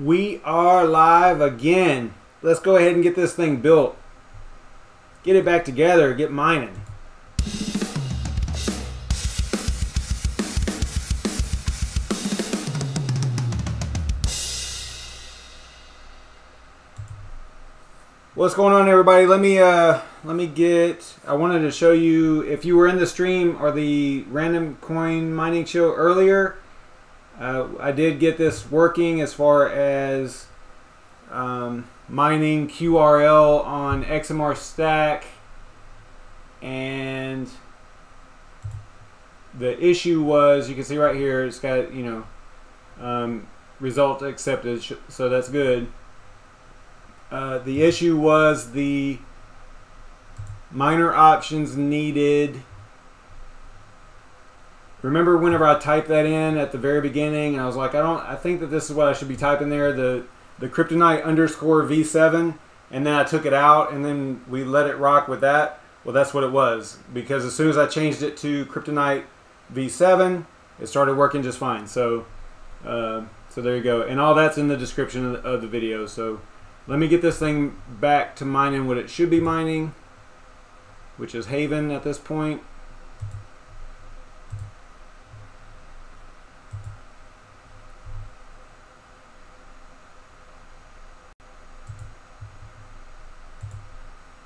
We are live again. Let's go ahead and get this thing built. Get it back together. Get mining. What's going on, everybody? Let me get. I wanted to show you, if you were in the stream or the random coin mining show earlier, I did get this working as far as mining QRL on XMR Stack, and the issue was, you can see right here, it's got, result accepted, so that's good. The issue was the miner options needed. Remember whenever I typed that in at the very beginning, and I was like, I think that this is what I should be typing there, the kryptonite underscore v7, and then I took it out and then we let it rock with that. Well, that's what it was, because as soon as I changed it to kryptonite v7, it started working just fine. So so there you go, and all that's in the description of the video. So let me get this thing back to mining what it should be mining, which is Haven at this point.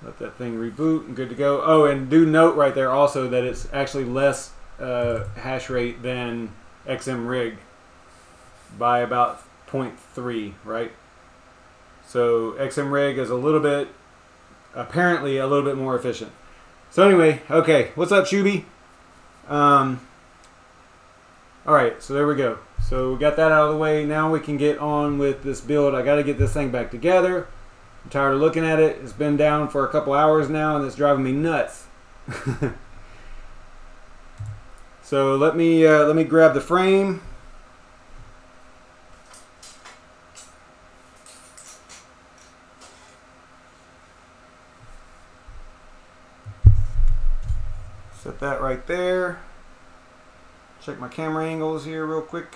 Let that thing reboot and good to go. Oh, and do note right there also that it's actually less hash rate than XMRig by about 0.3, right? So XMRig is a little bit, apparently a little bit more efficient. So anyway, okay, what's up, Shuby? All right, so there we go. So we got that out of the way. Now we can get on with this build. I got to get this thing back together. I'm tired of looking at it. It's been down for a couple hours now, and it's driving me nuts. So let me grab the frame. Set that right there. Check my camera angles here real quick.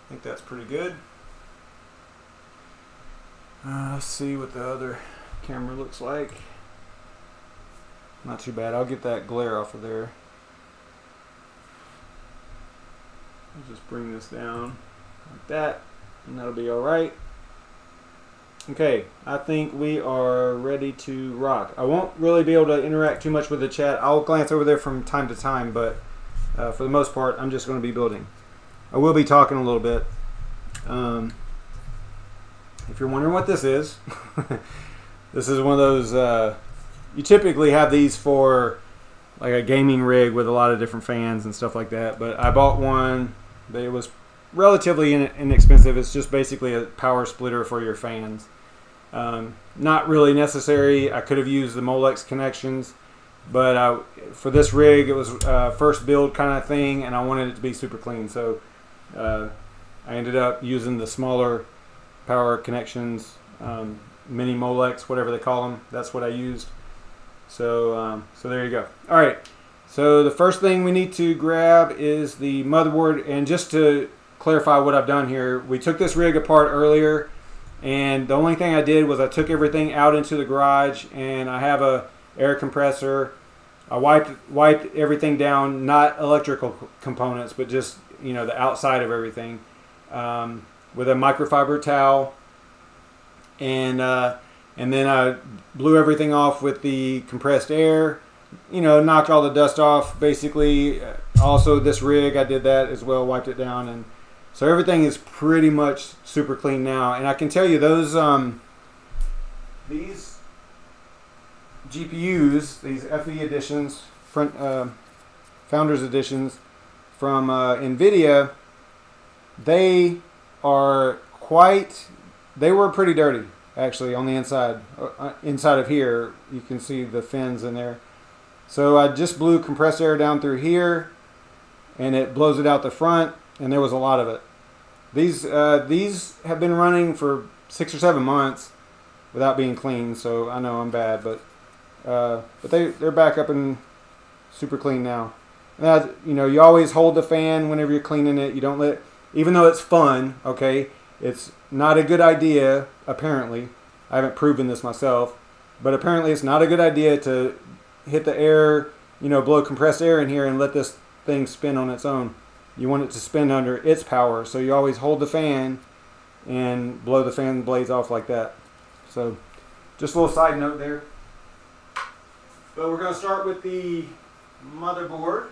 I think that's pretty good. Let's see what the other camera looks like. Not too bad. I'll get that glare off of there. I'll just bring this down like that, and that'll be all right. Okay, I think we are ready to rock. I won't really be able to interact too much with the chat. I'll glance over there from time to time, but for the most part, I'm just going to be building. I will be talking a little bit. If you're wondering what this is, this is one of those, you typically have these for like a gaming rig with a lot of different fans and stuff like that, but I bought one. It was relatively inexpensive. It's just basically a power splitter for your fans. Not really necessary. I could have used the Molex connections, but for this rig, it was first build kind of thing, and I wanted it to be super clean. So I ended up using the smaller power connections, mini Molex, whatever they call them. That's what I used. So so there you go. All right. So the first thing we need to grab is the motherboard, and just to clarify what I've done here, we took this rig apart earlier, and the only thing I did was I took everything out into the garage, and I have a air compressor. I wiped everything down, not electrical components, but just the outside of everything, with a microfiber towel, and then I blew everything off with the compressed air. Knocked all the dust off, basically. Also, this rig, I did that as well, wiped it down, and so everything is pretty much super clean now. And I can tell you, those these GPUs, these FE editions, Founders editions from NVIDIA, they were pretty dirty, actually, on the inside. Inside of here, you can see the fins in there. So I just blew compressed air down through here, and it blows it out the front, and there was a lot of it. These have been running for 6 or 7 months without being clean, so I know I'm bad, but but they're back up and super clean now. Now, you know, you always hold the fan whenever you're cleaning it. You don't let, even though it's fun, okay, it's not a good idea, apparently. I haven't proven this myself, but apparently it's not a good idea to hit the air, you know, blow compressed air in here and let this thing spin on its own. You want it to spin under its power, so you always hold the fan and blow the fan blades off like that. So just a little side note there. But we're going to start with the motherboard.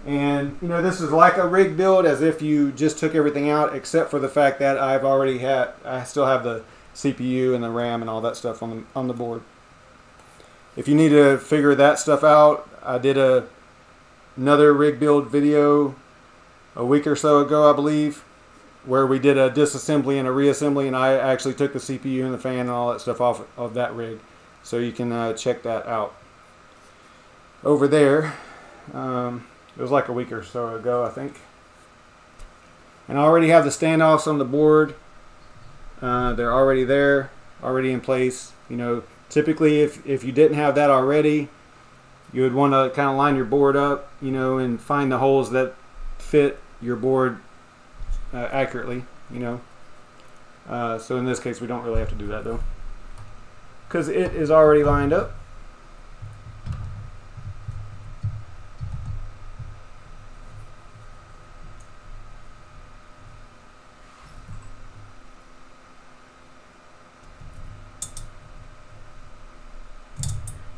And you know, this is like a rig build, as if you just took everything out, except for the fact that I still have the CPU and the RAM and all that stuff on the board. If you need to figure that stuff out, I did another rig build video a week or so ago, I believe, where we did a disassembly and a reassembly, and I actually took the CPU and the fan and all that stuff off of that rig. So you can check that out over there. It was like a week or so ago, I think. And I already have the standoffs on the board. They're already there, already in place. You know, typically if you didn't have that already, you would want to kind of line your board up, you know, and find the holes that fit your board accurately, you know. So in this case, we don't really have to do that though, because it is already lined up.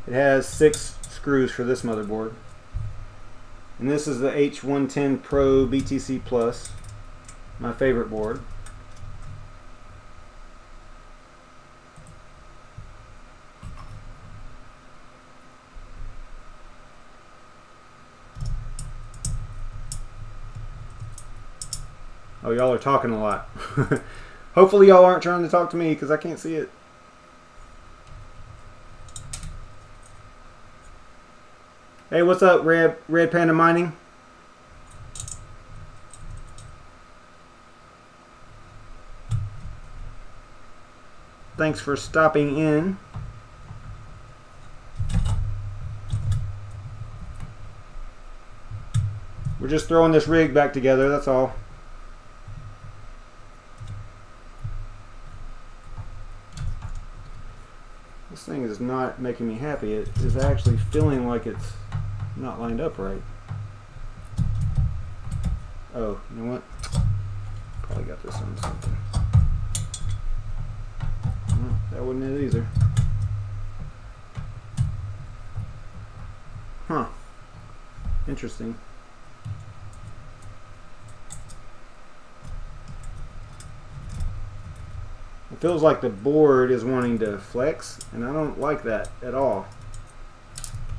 It has 6 screws for this motherboard. And this is the H110 Pro BTC Plus, my favorite board. Oh, y'all are talking a lot. Hopefully y'all aren't trying to talk to me, because I can't see it. Hey, what's up, Red Panda Mining? Thanks for stopping in. We're just throwing this rig back together, that's all. This thing is not making me happy. It is actually feeling like it's not lined up right. Oh, you know what? Probably got this on something. No, that wasn't it either. Huh. Interesting. It feels like the board is wanting to flex, and I don't like that at all.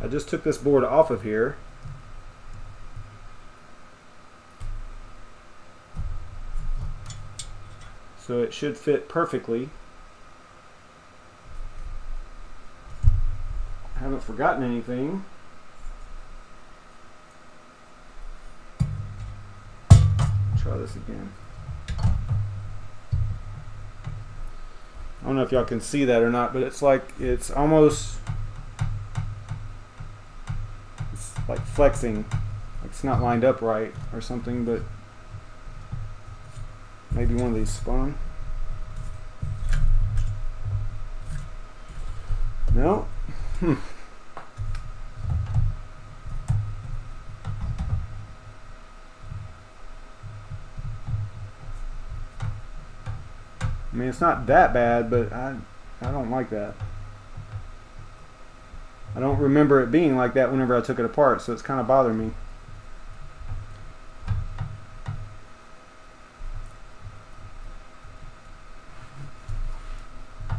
I just took this board off of here. So it should fit perfectly. I haven't forgotten anything. Try this again. I don't know if y'all can see that or not, but it's like it's almost like flexing, like it's not lined up right or something, but maybe one of these spun. No. I mean, it's not that bad, but I don't like that. I don't remember it being like that whenever I took it apart, so it's kind of bothering me. I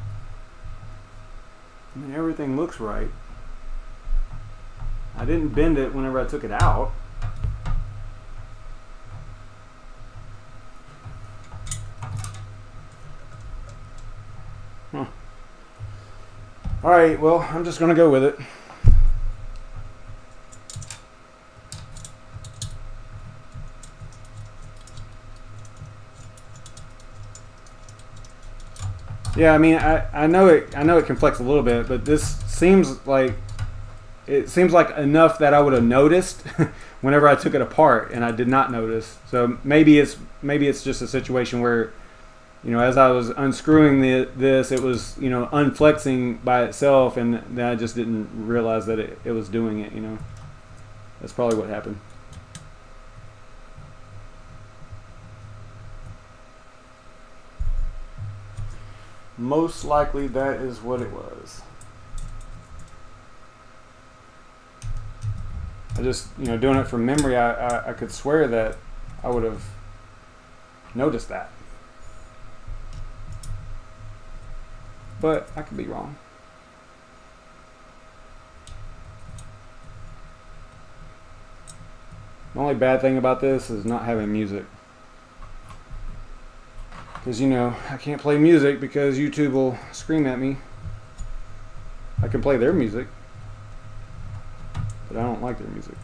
mean, everything looks right. I didn't bend it whenever I took it out. Huh. Alright, well, I'm just going to go with it. Yeah, I mean, I know it can flex a little bit, but this seems like enough that I would have noticed whenever I took it apart, and I did not notice. So maybe it's just a situation where, you know, as I was unscrewing this, it was, you know, unflexing by itself, and then I just didn't realize that it was doing it. You know, that's probably what happened. Most likely that is what it was. I just, you know, doing it from memory, I could swear that I would have noticed that. But I could be wrong. The only bad thing about this is not having music. Because, you know, I can't play music because YouTube will scream at me. I can play their music, but I don't like their music.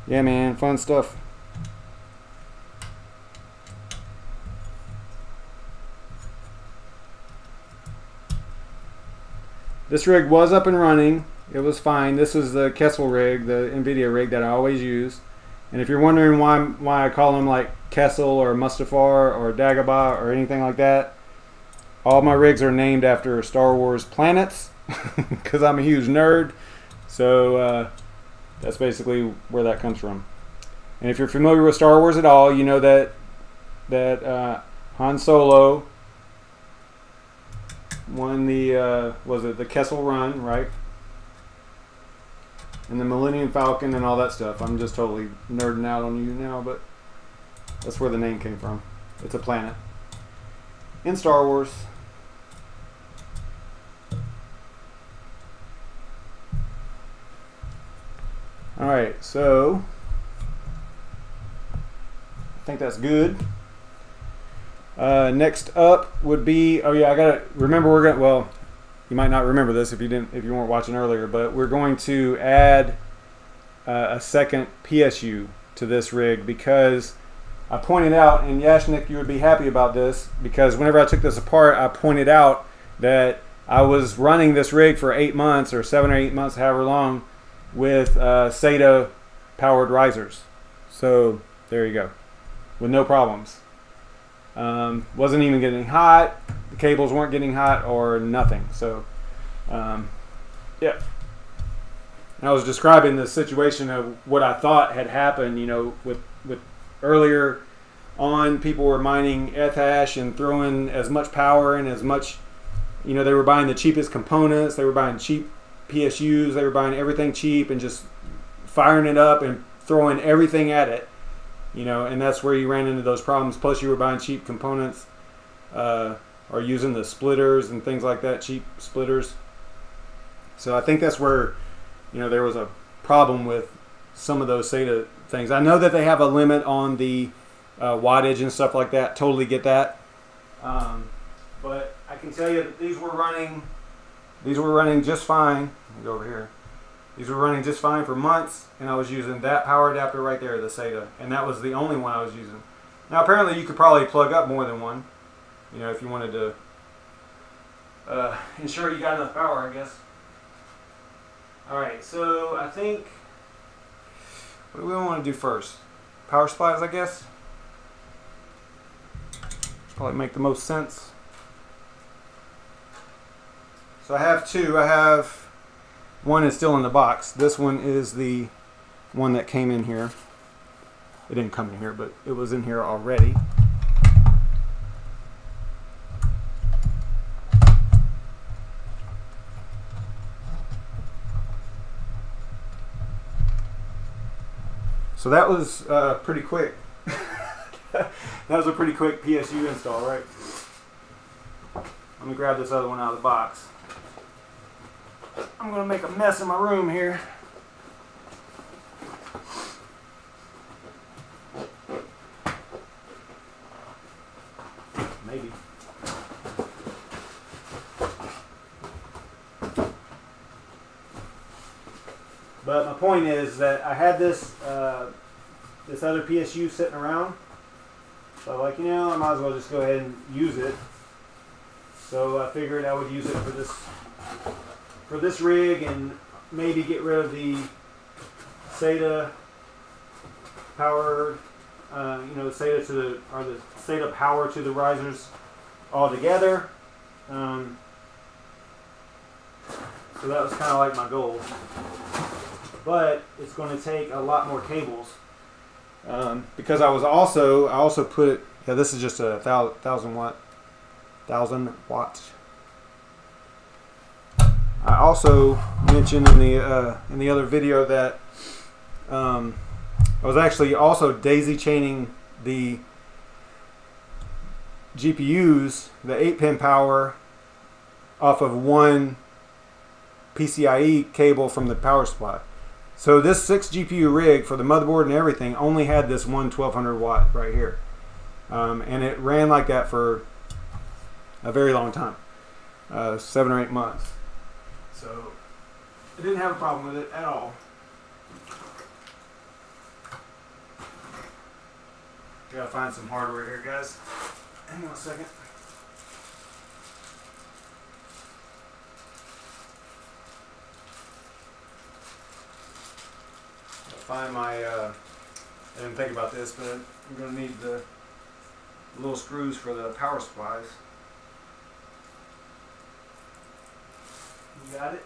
Yeah, man, fun stuff. This rig was up and running. It was fine. This is the Kessel rig, the NVIDIA rig that I always use. And if you're wondering why I call them like Kessel or Mustafar or Dagobah or anything like that, all my rigs are named after Star Wars planets because I'm a huge nerd. So that's basically where that comes from. And if you're familiar with Star Wars at all, you know that Han Solo won the was it the Kessel Run, right? And the Millennium Falcon and all that stuff. I'm just totally nerding out on you now, but that's where the name came from. It's a planet in Star Wars. All right, so I think that's good. Next up would be, oh yeah, I gotta remember we're gonna, well, you might not remember this if you weren't watching earlier, but we're going to add a second PSU to this rig because I pointed out, and Yashnik, you would be happy about this, because whenever I took this apart, I pointed out that I was running this rig for 8 months or 7 or 8 months, however long, with SATA powered risers. So there you go, with no problems. Wasn't even getting hot. The cables weren't getting hot or nothing. So yeah. And I was describing the situation of what I thought had happened, you know, with earlier on, people were mining Ethash and throwing as much power and as much, you know, they were buying the cheapest components, they were buying cheap PSUs, they were buying everything cheap and just firing it up and throwing everything at it, you know, and that's where you ran into those problems. Plus you were buying cheap components or using the splitters and things like that, cheap splitters. So I think that's where, you know, there was a problem with some of those SATA things. I know that they have a limit on the wattage and stuff like that. Totally get that. But I can tell you that these were running just fine. Let me go over here. These were running just fine for months, and I was using that power adapter right there, the SATA, and that was the only one I was using. Now apparently you could probably plug up more than one, you know, if you wanted to ensure you got enough power, I guess. Alright, so I think, what do we want to do first? Power supplies, I guess. Probably make the most sense. So I have two. I have one is still in the box. This one is the one that came in here. It didn't come in here, but it was in here already. So that was pretty quick. That was a pretty quick PSU install, right? Let me grab this other one out of the box. I'm going to make a mess in my room here. Maybe. But my point is that I had this this other PSU sitting around. So I'm like, you know, I might as well just go ahead and use it. So I figured I would use it for this rig and maybe get rid of the SATA power, SATA to the SATA power to the risers altogether. So that was kind of like my goal. But it's going to take a lot more cables. Because I also put, yeah, this is just a 1,000 watt. I also mentioned in the other video that I was actually also daisy chaining the GPUs, the 8-pin power, off of one PCIe cable from the power supply. So this 6 GPU rig for the motherboard and everything only had this one 1200 watt right here. And it ran like that for a very long time, 7 or 8 months. So I didn't have a problem with it at all. Gotta find some hardware here, guys. Hang on a second. Find my, I didn't think about this, but I'm going to need the little screws for the power supplies. You got it?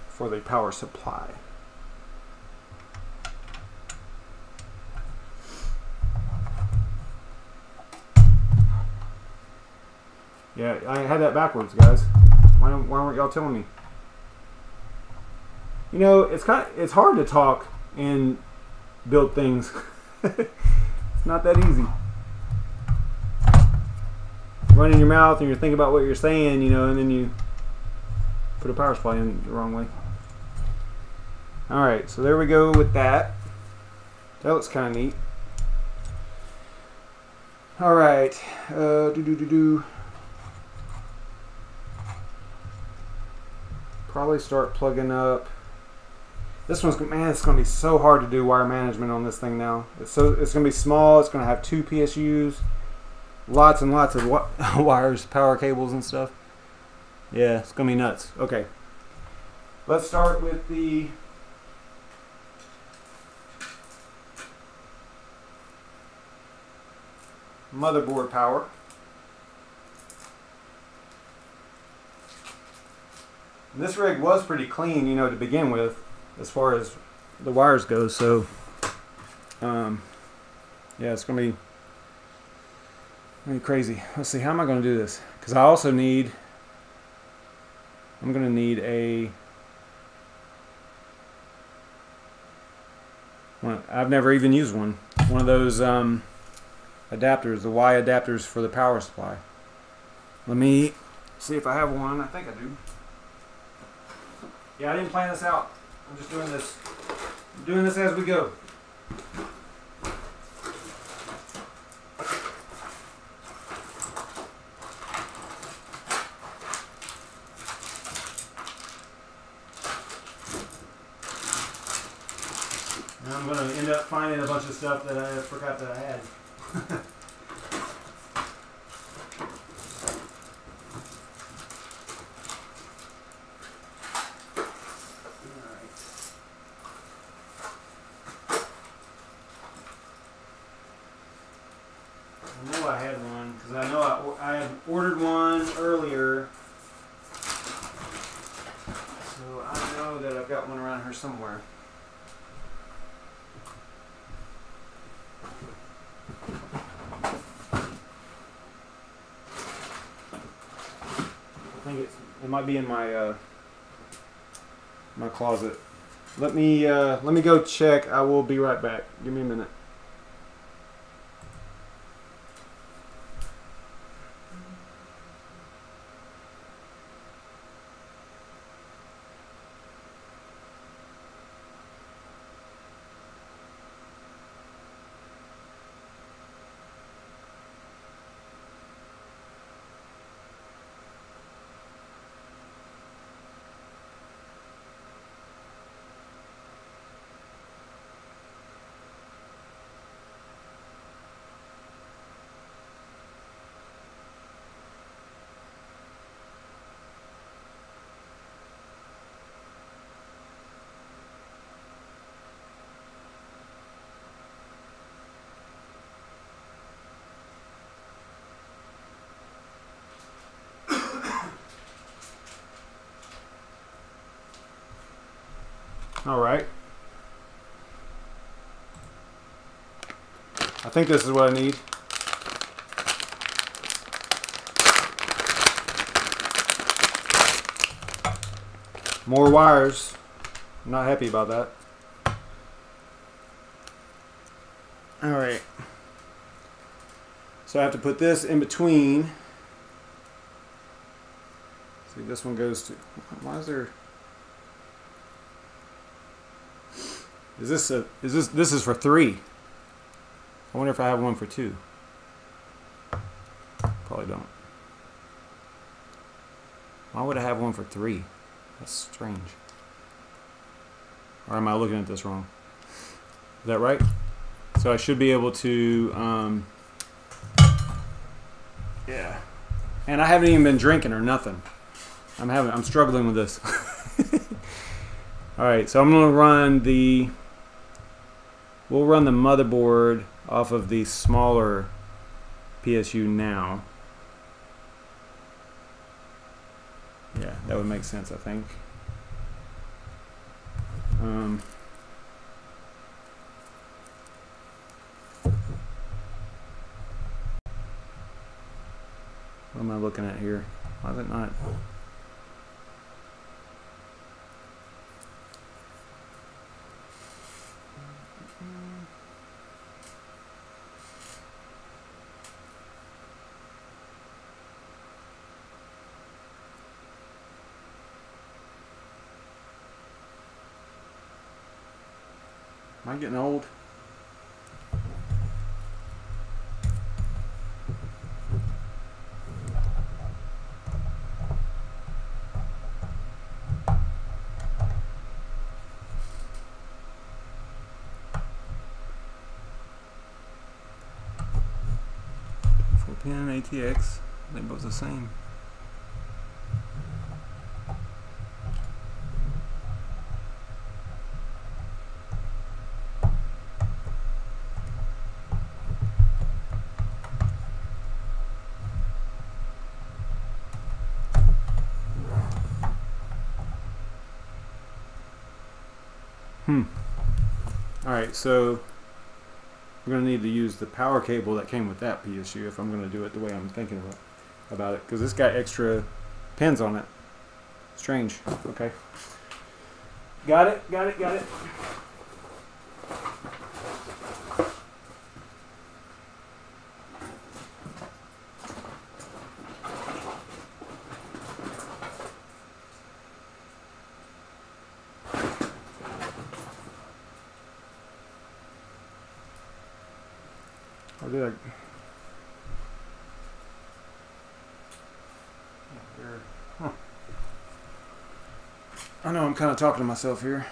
For the power supply. Yeah, I had that backwards, guys. Why weren't y'all telling me? You know, it's hard to talk and build things. It's not that easy. Running your mouth and you're thinking about what you're saying, you know, and then you put a power supply in the wrong way. Alright, so there we go with that. That looks kind of neat. Alright, probably start plugging up. This one's, man, it's going to be so hard to do wire management on this thing now. It's going to be small. It's going to have 2 PSUs, lots and lots of wires, power cables and stuff. Yeah, it's going to be nuts. Okay, let's start with the motherboard power. And this rig was pretty clean, you know, to begin with, as far as the wires go. So yeah, it's gonna be crazy. Let's see, how am I gonna do this? Because I also need, I'm gonna need a, well, I've never even used one of those adapters, the Y adapters for the power supply. Let me see if I have one. I think I do. Yeah, I didn't plan this out. I'm just doing this. I'm doing this as we go. And I'm going to end up finding a bunch of stuff that I forgot that I had. I know I had one because I know I had ordered one earlier, so I know that I've got one around here somewhere. I think it might be in my my closet. Let me go check. I will be right back. Give me a minute. All right. I think this is what I need. More wires. I'm not happy about that. All right. So I have to put this in between. See, this one goes to. Why is there? This is for 3. I wonder if I have one for 2. Probably don't. Why would I have one for 3? That's strange. Or am I looking at this wrong? Is that right? So I should be able to, yeah. And I haven't even been drinking or nothing. I'm struggling with this. All right, so I'm gonna run we'll run the motherboard off of the smaller PSU now. Yeah, that would make sense, I think. What am I looking at here? Why is it not? Am I getting old? Pin ATX, they're both the same. Alright, so we're going to need to use the power cable that came with that PSU if I'm going to do it the way I'm thinking about it, because it's got extra pins on it. Strange. Okay. Got it. Or did I? Huh. I know I'm kind of talking to myself here.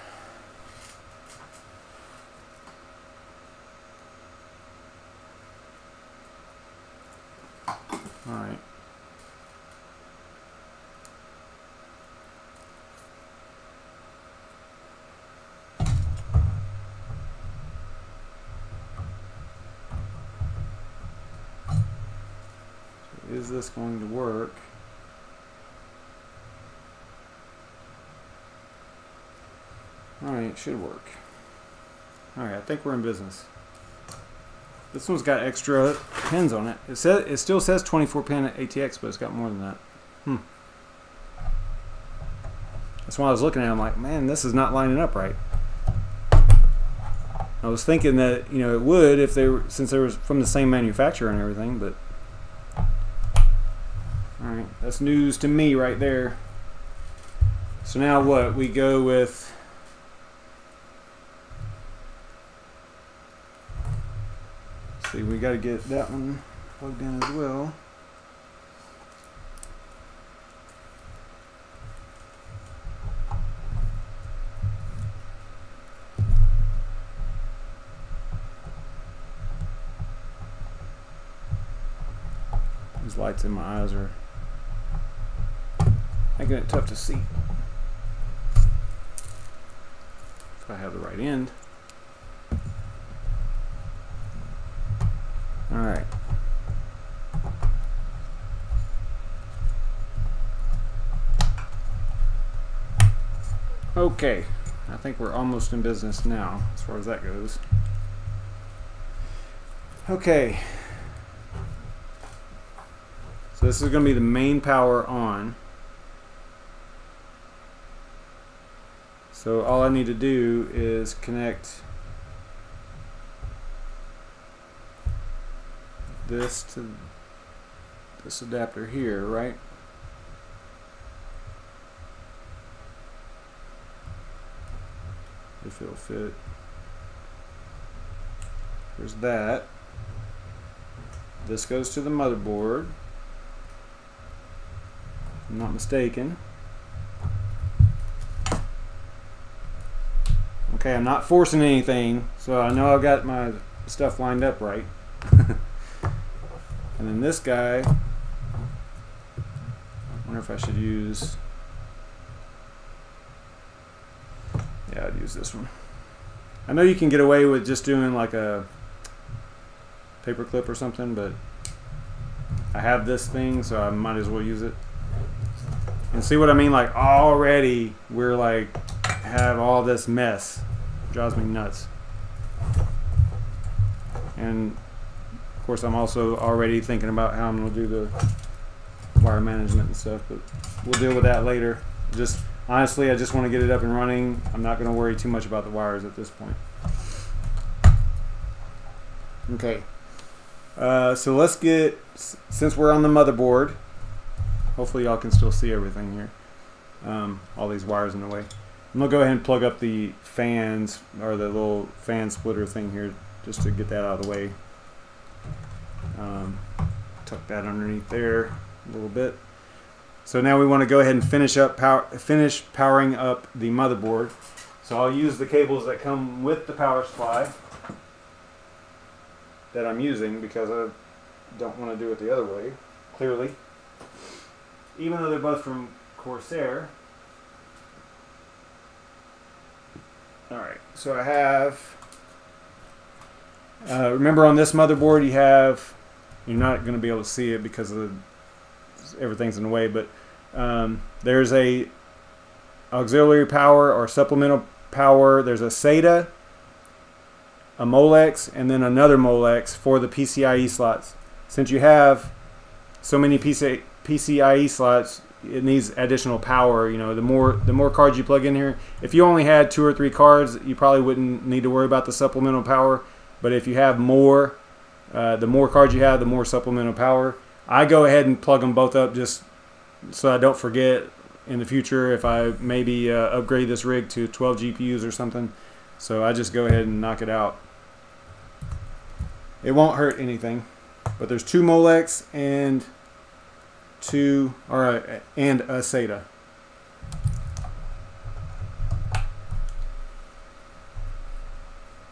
All right. Is this going to work? Alright, it should work. Alright, I think we're in business. This one's got extra pins on it. It still says 24 pin ATX, but it's got more than that. That's why I was looking at it. I'm like, man, this is not lining up right. I was thinking that, you know, it would if they were, since they were from the same manufacturer and everything, but alright, that's news to me right there. So now what? We go with see, we got to get that one plugged in as well. These lights in my eyes are making it tough to see. If I have the right end. Alright. Okay. I think we're almost in business now as far as that goes. Okay. So this is going to be the main power on. So all I need to do is connect this to this adapter here, right? If it'll fit. There's that. This goes to the motherboard. If I'm not mistaken. Okay, I'm not forcing anything, so I know I've got my stuff lined up right. And then this guy, I wonder if I should use, yeah, I'd use this one. I know you can get away with just doing like a paper clip or something, but I have this thing, so I might as well use it. And see what I mean? Like already we're like have all this mess. Drives me nuts. And of course I'm also already thinking about how I'm going to do the wire management and stuff, but we'll deal with that later. Just honestly, I just want to get it up and running. I'm not going to worry too much about the wires at this point. Okay. So let's get, since we're on the motherboard, hopefully y'all can still see everything here. All these wires in the way. I'm going to go ahead and plug up the fans, or the little fan splitter thing here, just to get that out of the way. Tuck that underneath there a little bit. So now we want to go ahead and finish powering up the motherboard. So I'll use the cables that come with the power supply that I'm using, because I don't want to do it the other way, clearly. Even though they're both from Corsair. Alright, so I have, remember on this motherboard you're not going to be able to see it because of everything's in the way, but there's a auxiliary power or supplemental power. There's a SATA, a Molex, and then another Molex for the PCIe slots. Since you have so many PCIe slots, it needs additional power. You know, the more cards you plug in here. If you only had 2 or 3 cards, you probably wouldn't need to worry about the supplemental power. But if you have more, the more cards you have, the more supplemental power. I go ahead and plug them both up just so I don't forget in the future if I maybe upgrade this rig to 12 GPUs or something. So I just go ahead and knock it out. It won't hurt anything. But there's 2 Molex and and a SATA.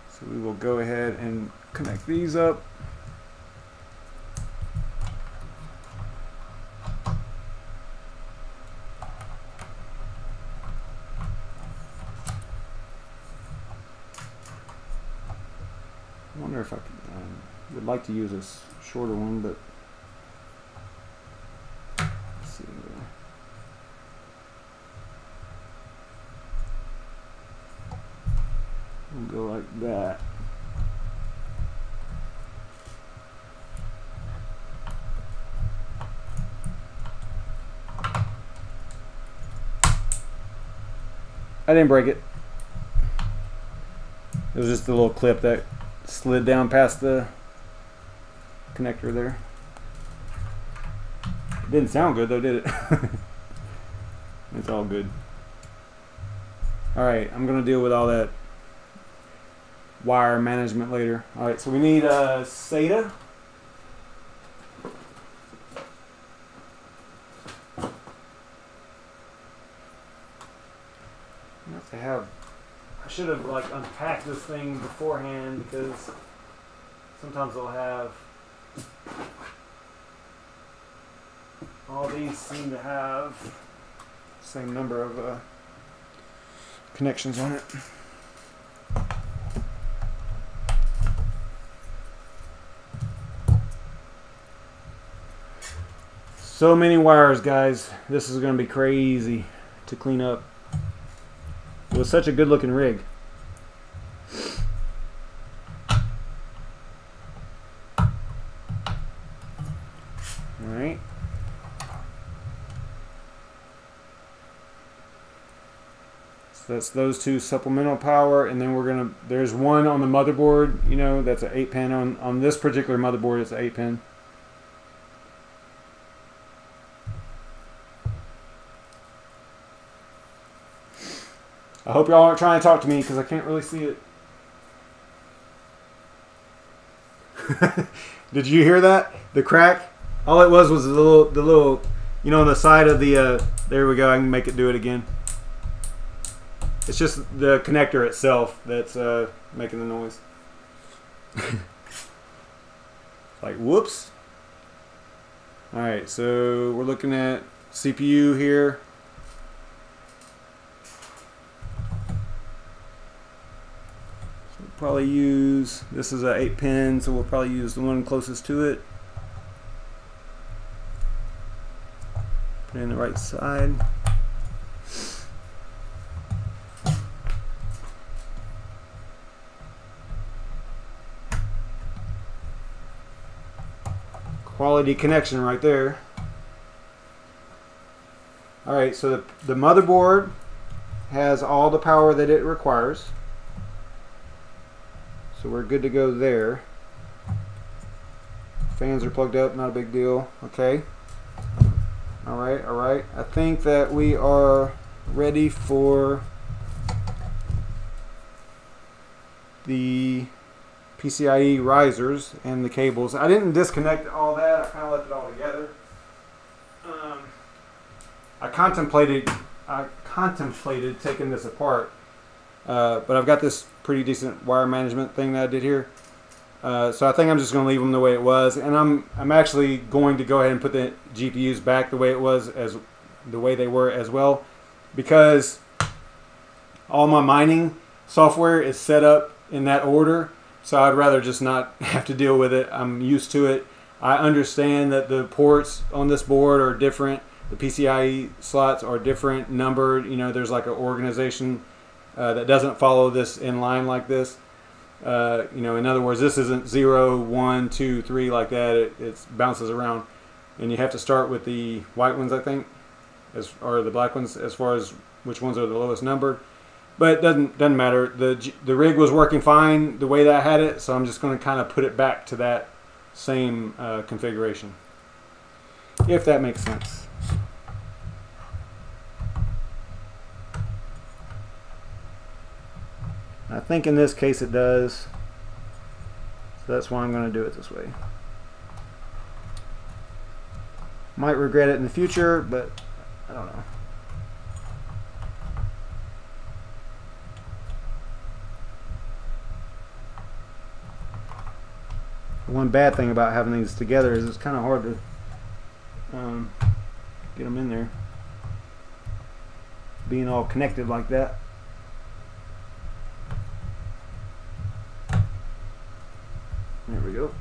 So we will go ahead and connect these up. I wonder if I would like to use this shorter one, but let's see. We'll go like that. I didn't break it. It was just a little clip that slid down past the connector there. It didn't sound good though, did it? It's all good. Alright, I'm going to deal with all that wire management later. Alright, so we need a SATA. I should have like unpacked this thing beforehand, because sometimes they'll have, all these seem to have the same number of connections on it. So many wires, guys. This is going to be crazy to clean up. Ugh. was such a good looking rig. Alright. So that's those two supplemental power, and then we're gonna, there's one on the motherboard, you know, that's an 8-pin. On this particular motherboard, it's an 8-pin. I hope y'all aren't trying to talk to me because I can't really see it. Did you hear that? The crack? All it was the little, you know, on the side of the, there we go, I can make it do it again. It's just the connector itself that's making the noise. Like, whoops. Alright, so we're looking at CPU here. Probably use, this is a 8-pin, so we'll probably use the one closest to it. Put it in the right side. Quality connection right there. Alright, so the motherboard has all the power that it requires. So we're good to go there. Fans are plugged up, not a big deal. Okay. Alright, alright. I think that we are ready for the PCIe risers and the cables. I didn't disconnect all that. I kind of left it all together. I contemplated taking this apart, but I've got this pretty decent wire management thing that I did here. So I think I'm just going to leave them the way it was, and I'm actually going to go ahead and put the GPUs back the way it was, as the way they were as well, because all my mining software is set up in that order. So I'd rather just not have to deal with it. I'm used to it. I understand that the ports on this board are different. The PCIe slots are different, numbered. You know, there's like an organization that doesn't follow this in line like this. You know, in other words, this isn't 0, 1, 2, 3 like that. It bounces around, and you have to start with the white ones, I think, or the black ones, as far as which ones are the lowest numbered. But it doesn't matter. The rig was working fine the way that I had it, so I'm just going to kind of put it back to that same configuration, if that makes sense. I think in this case it does, so that's why I'm going to do it this way. Might regret it in the future, but I don't know. One bad thing about having these together is it's kind of hard to get them in there, being all connected like that. There we go.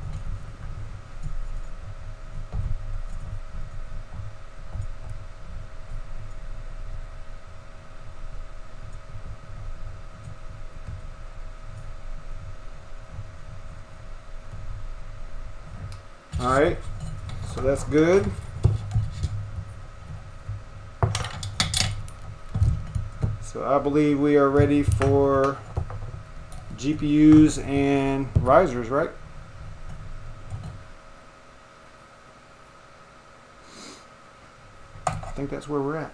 Alright, so that's good. So I believe we are ready for GPUs and risers, right? I think that's where we're at.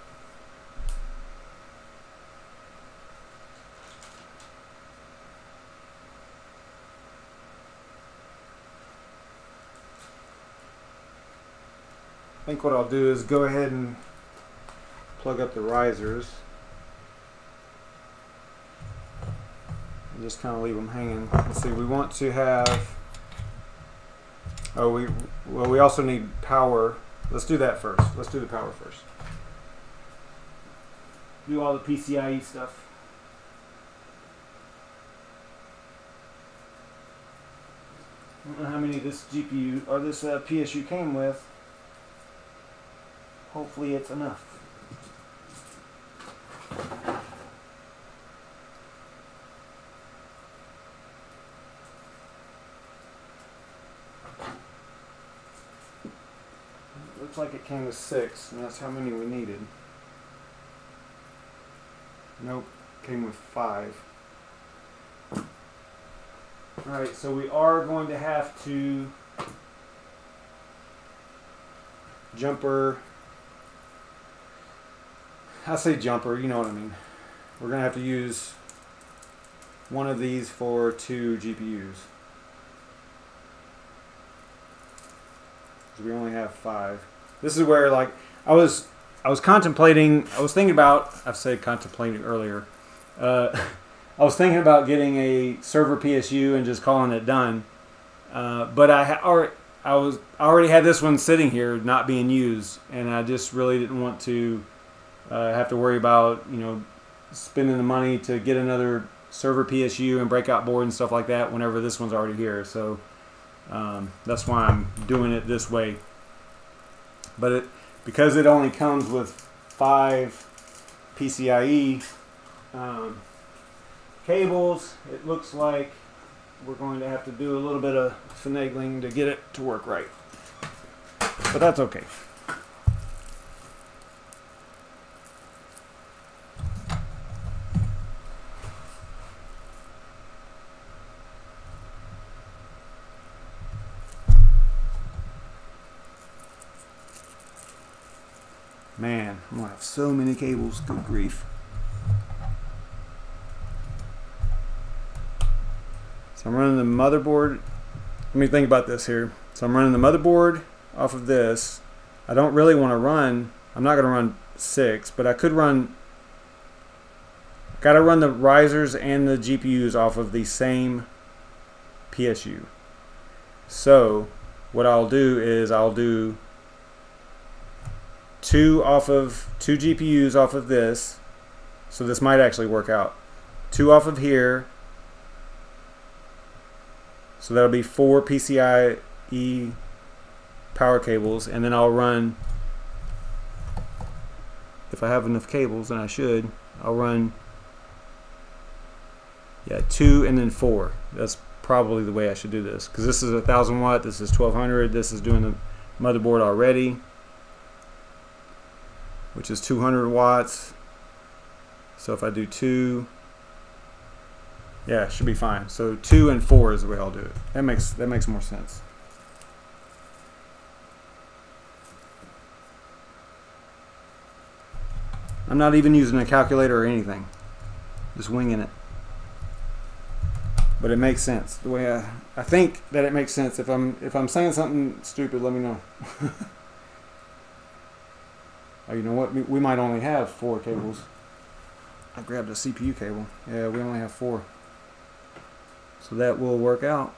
I think what I'll do is go ahead and plug up the risers and just kind of leave them hanging. Let's see, we want to have, we also need power. Let's do that first. Let's do the power first. Do all the PCIe stuff. I don't know how many this GPU or this PSU came with. Hopefully it's enough. Looks like it came with 6, and that's how many we needed. Nope, came with 5. Alright, so we are going to have to jumper. I say jumper, you know what I mean. We're going to have to use one of these for 2 GPUs. We only have 5. This is where, like, I was contemplating. I was thinking about. I've said contemplating earlier. I was thinking about getting a server PSU and just calling it done. But I already had this one sitting here not being used, and I just really didn't want to have to worry about, you know, spending the money to get another server PSU and breakout board and stuff like that whenever this one's already here. So. That's why I'm doing it this way. But because it only comes with 5 PCIe cables, it looks like we're going to have to do a little bit of finagling to get it to work right. But that's okay. Man, I'm gonna have so many cables, good grief. So I'm running the motherboard. Let me think about this here. So I'm running the motherboard off of this. I don't really want to run, I'm not gonna run 6, but I could run, gotta run the risers and the GPUs off of the same PSU. So what I'll do is I'll do 2 GPUs off of this, so this might actually work out. 2 off of here, so that'll be 4 PCIe power cables, and then I'll run, if I have enough cables, and I should, I'll run 2 and then 4. That's probably the way I should do this, because this is 1,000 watt, this is 1200, this is doing the motherboard already, which is 200 watts. So if I do 2, yeah, it should be fine. So 2 and 4 is the way I'll do it. That makes more sense. I'm not even using a calculator or anything, just winging it. But it makes sense. The way I think that it makes sense. If I'm saying something stupid, let me know. Oh, you know what? We might only have 4 cables. I grabbed a CPU cable. Yeah, we only have 4. So that will work out.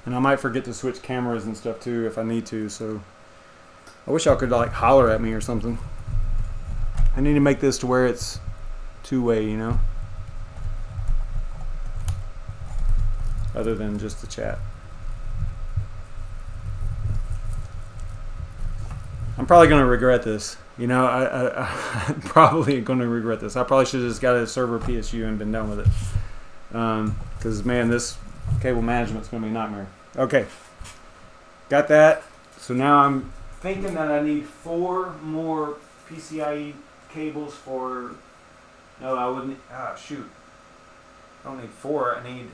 And I might forget to switch cameras and stuff too if I need to, so I wish y'all could like holler at me or something. I need to make this to where it's 2-way, you know, other than just the chat. I'm probably going to regret this. You know, I'm probably going to regret this. I probably should have just got a server PSU and been done with it. Because, man, this cable management's going to be a nightmare. Okay. Got that. So now I'm thinking that I need 4 more PCIe cables for... No, I wouldn't... Ah, shoot. I don't need 4. I need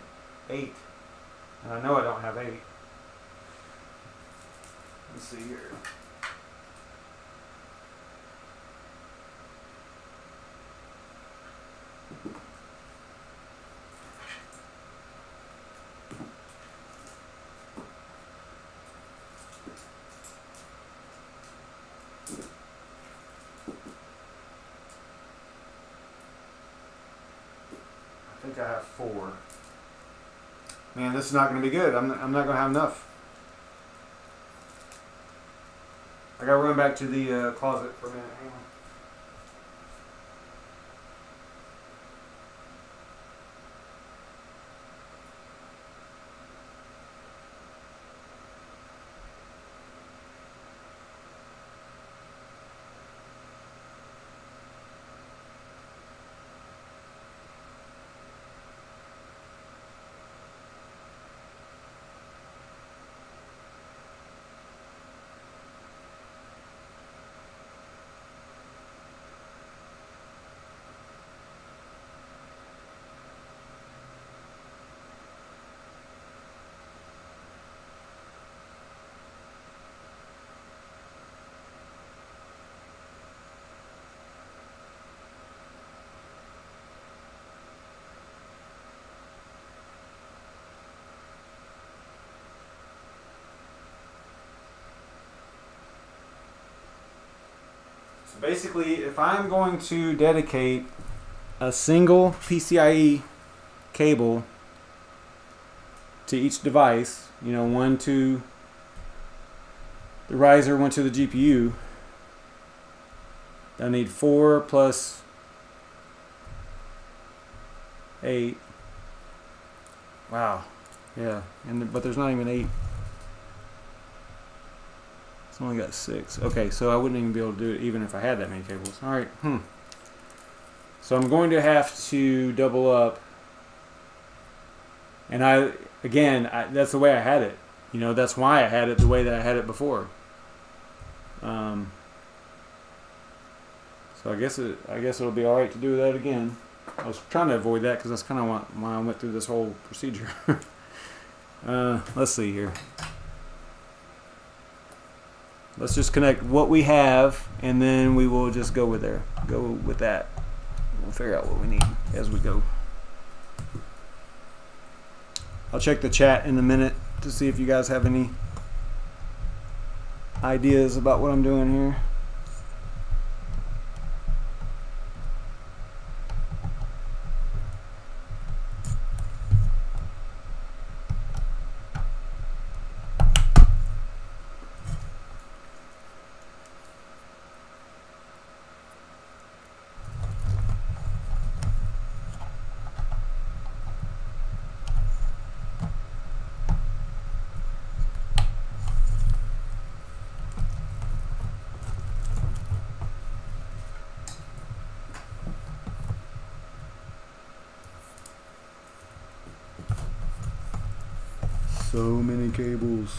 8. And I know I don't have 8. Let's see here. I think I have 4. Man, this is not going to be good. I'm not going to have enough. I got to run back to the closet for a minute. Hang on. So basically, if I'm going to dedicate a single PCIe cable to each device, you know, one to the riser, one to the GPU, I need 4 plus 8. Wow. Yeah. But there's not even 8. It's only got 6. Okay, so I wouldn't even be able to do it even if I had that many cables. All right. So I'm going to have to double up. And that's the way I had it. You know, that's why I had it the way that I had it before. So I guess it'll be all right to do that again. I was trying to avoid that because that's kind of why I went through this whole procedure. Let's see here. Let's just connect what we have, and then we will just go with that. We'll figure out what we need as we go. I'll check the chat in a minute to see if you guys have any ideas about what I'm doing here. So many cables.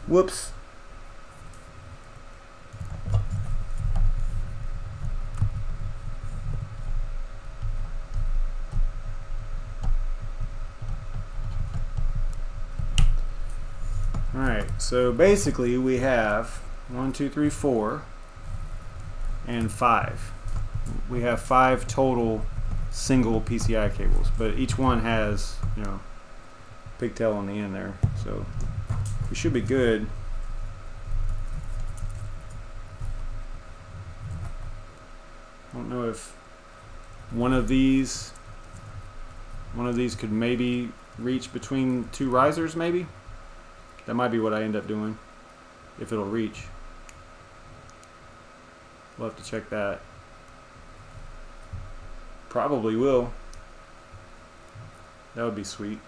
Whoops. Alright, so basically we have 1, 2, 3, 4 and 5. We have 5 total single PCI cables, but each one has, you know, pigtail on the end there, so we should be good. I don't know if one of these could maybe reach between 2 risers, maybe. That might be what I end up doing, if it'll reach. We'll have to check that. Probably will. That would be sweet.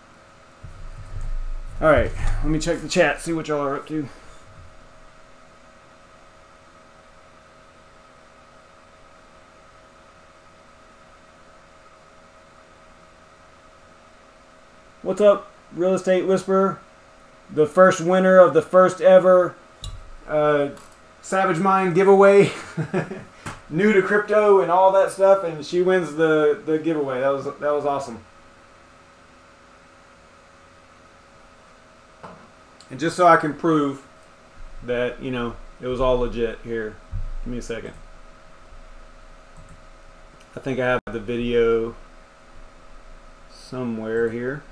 Alright, let me check the chat, see what y'all are up to. What's up, Real Estate Whisperer? The first winner of the first ever SavageMine giveaway. New to crypto and all that stuff, and she wins the giveaway. That was awesome. And just so I can prove that, you know, it was all legit, here, give me a second. I think I have the video somewhere here.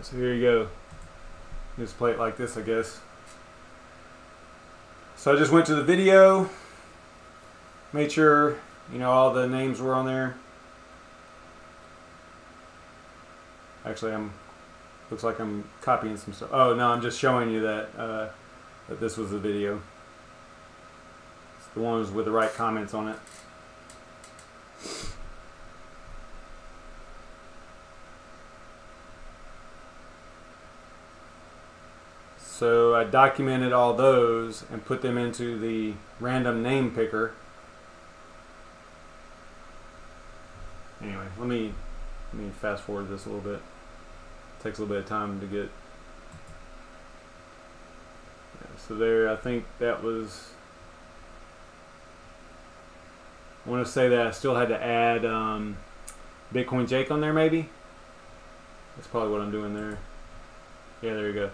So here you go. Just play it like this, I guess. So I just went to the video, made sure, you know, all the names were on there. Actually, looks like I'm copying some stuff. Oh no, I'm just showing you that that this was the video. It's the ones with the right comments on it. So I documented all those and put them into the random name picker. Anyway, let me fast forward this a little bit. It takes a little bit of time to get So there, I think that was, I want to say that I still had to add Bitcoin Jake on there maybe. That's probably what I'm doing there. Yeah, there you go.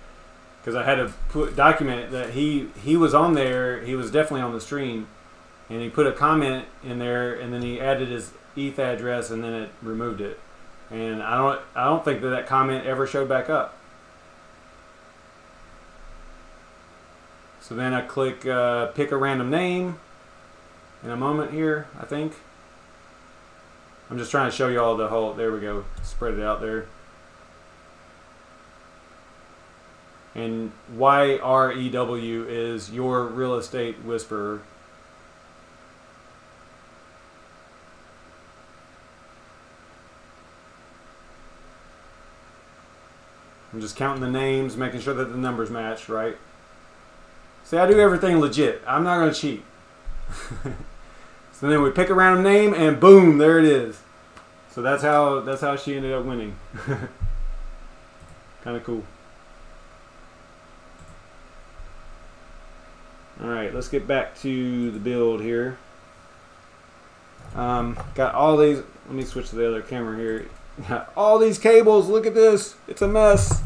Because I had to document that he was on there, he was definitely on the stream, and he put a comment in there, and then he added his ETH address, and then it removed it. And I don't think that comment ever showed back up. So then I click pick a random name in a moment here, I think. I'm just trying to show you all the whole, there we go, spread it out there. And YREW is Your Real Estate Whisperer. I'm just counting the names, making sure that the numbers match, right? See, I do everything legit. I'm not going to cheat. So then we pick a random name, and boom, there it is. So that's how she ended up winning. Kind of cool. All right, let's get back to the build here. Got all these. Let me switch to the other camera here. Got all these cables. Look at this. It's a mess.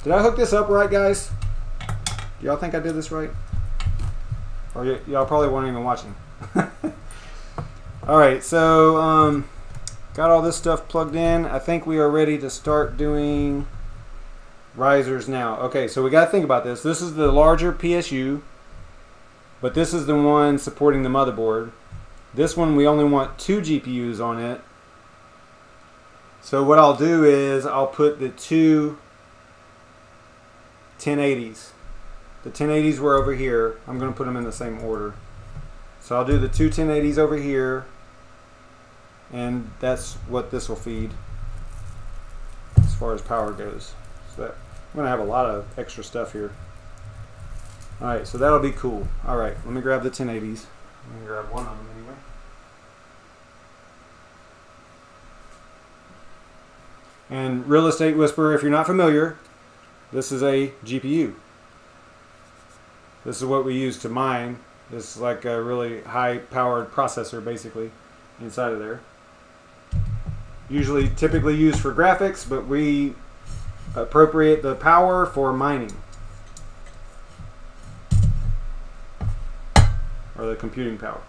Did I hook this up right, guys? Do y'all think I did this right? Or y'all probably weren't even watching. All right, so got all this stuff plugged in. I think we are ready to start doing risers now. Okay, so we got to think about this. This is the larger PSU, but this is the one supporting the motherboard. This one we only want 2 GPUs on it. So what I'll do is I'll put the 2 1080s. The 1080s were over here. I'm going to put them in the same order. So I'll do the 2 1080s over here, and that's what this will feed as far as power goes. So that, I'm going to have a lot of extra stuff here. Alright, so that'll be cool. Alright, let me grab the 1080s. Let me grab one of them anyway. And Real Estate Whisperer, if you're not familiar, this is a GPU. This is what we use to mine. This is like a really high-powered processor, basically, inside of there. Typically used for graphics, but we appropriate the power for mining, or the computing power.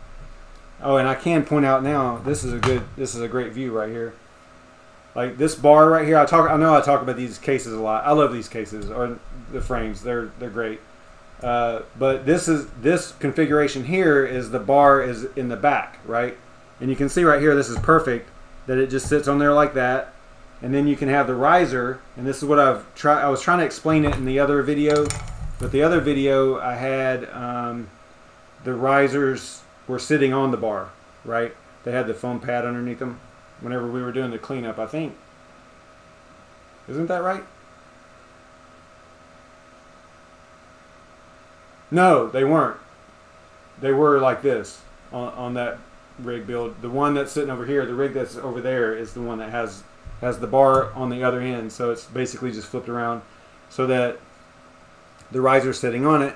Oh, and I can point out now, this is a great view right here. Like this bar right here, I know I talk about these cases a lot. I love these cases, or the frames. They're great. But this configuration here is the bar is in the back, right? And you can see right here, this is perfect, that it just sits on there like that. And then you can have the riser, and this is what I was trying to explain it in the other video, but the other video I had the risers were sitting on the bar, right? They had the foam pad underneath them whenever we were doing the cleanup, I think. Isn't that right? No, they weren't. They were like this on that rig build. The one that's sitting over here, the rig that's over there, is the one that has the bar on the other end. So it's basically just flipped around so that the riser's sitting on it.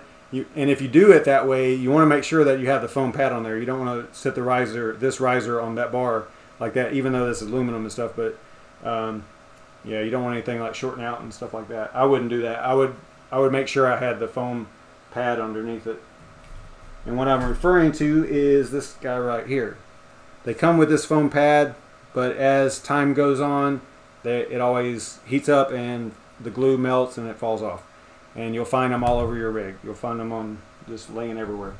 And if you do it that way, you want to make sure that you have the foam pad on there. You don't want to sit this riser on that bar like that, even though this is aluminum and stuff. But yeah, you don't want anything like shorting out and stuff like that. I wouldn't do that. I would make sure I had the foam pad underneath it. And what I'm referring to is this guy right here. They come with this foam pad, but as time goes on, it always heats up and the glue melts and it falls off. And you'll find them all over your rig. You'll find them on just laying everywhere.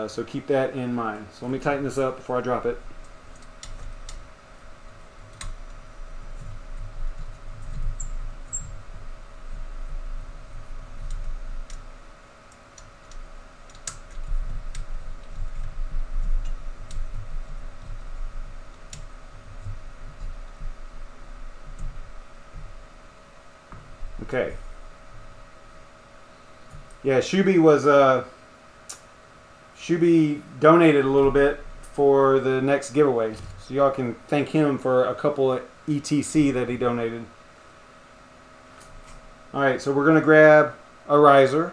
So keep that in mind. So let me tighten this up before I drop it. Okay. Yeah, Shuby donated a little bit for the next giveaway, so y'all can thank him for a couple of ETC that he donated. Alright, so we're going to grab a riser.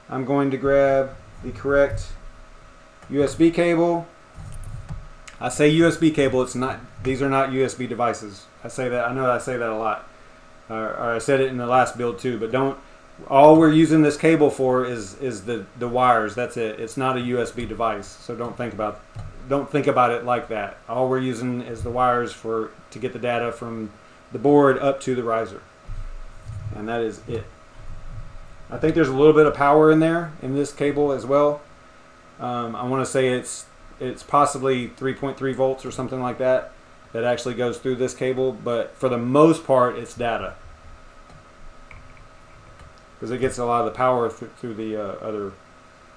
I'm going to grab the correct USB cable. I say USB cable, it's not, these are not USB devices. I say that, I know I say that a lot. Or I said it in the last build too, but don't, all we're using this cable for is the wires. That's it. It's not a USB device. So don't think about it like that. All we're using is the wires to get the data from the board up to the riser. And that is it. I think there's a little bit of power in there in this cable as well. I want to say it's possibly 3.3 volts or something like that actually goes through this cable, but for the most part it's data, because it gets a lot of the power through the other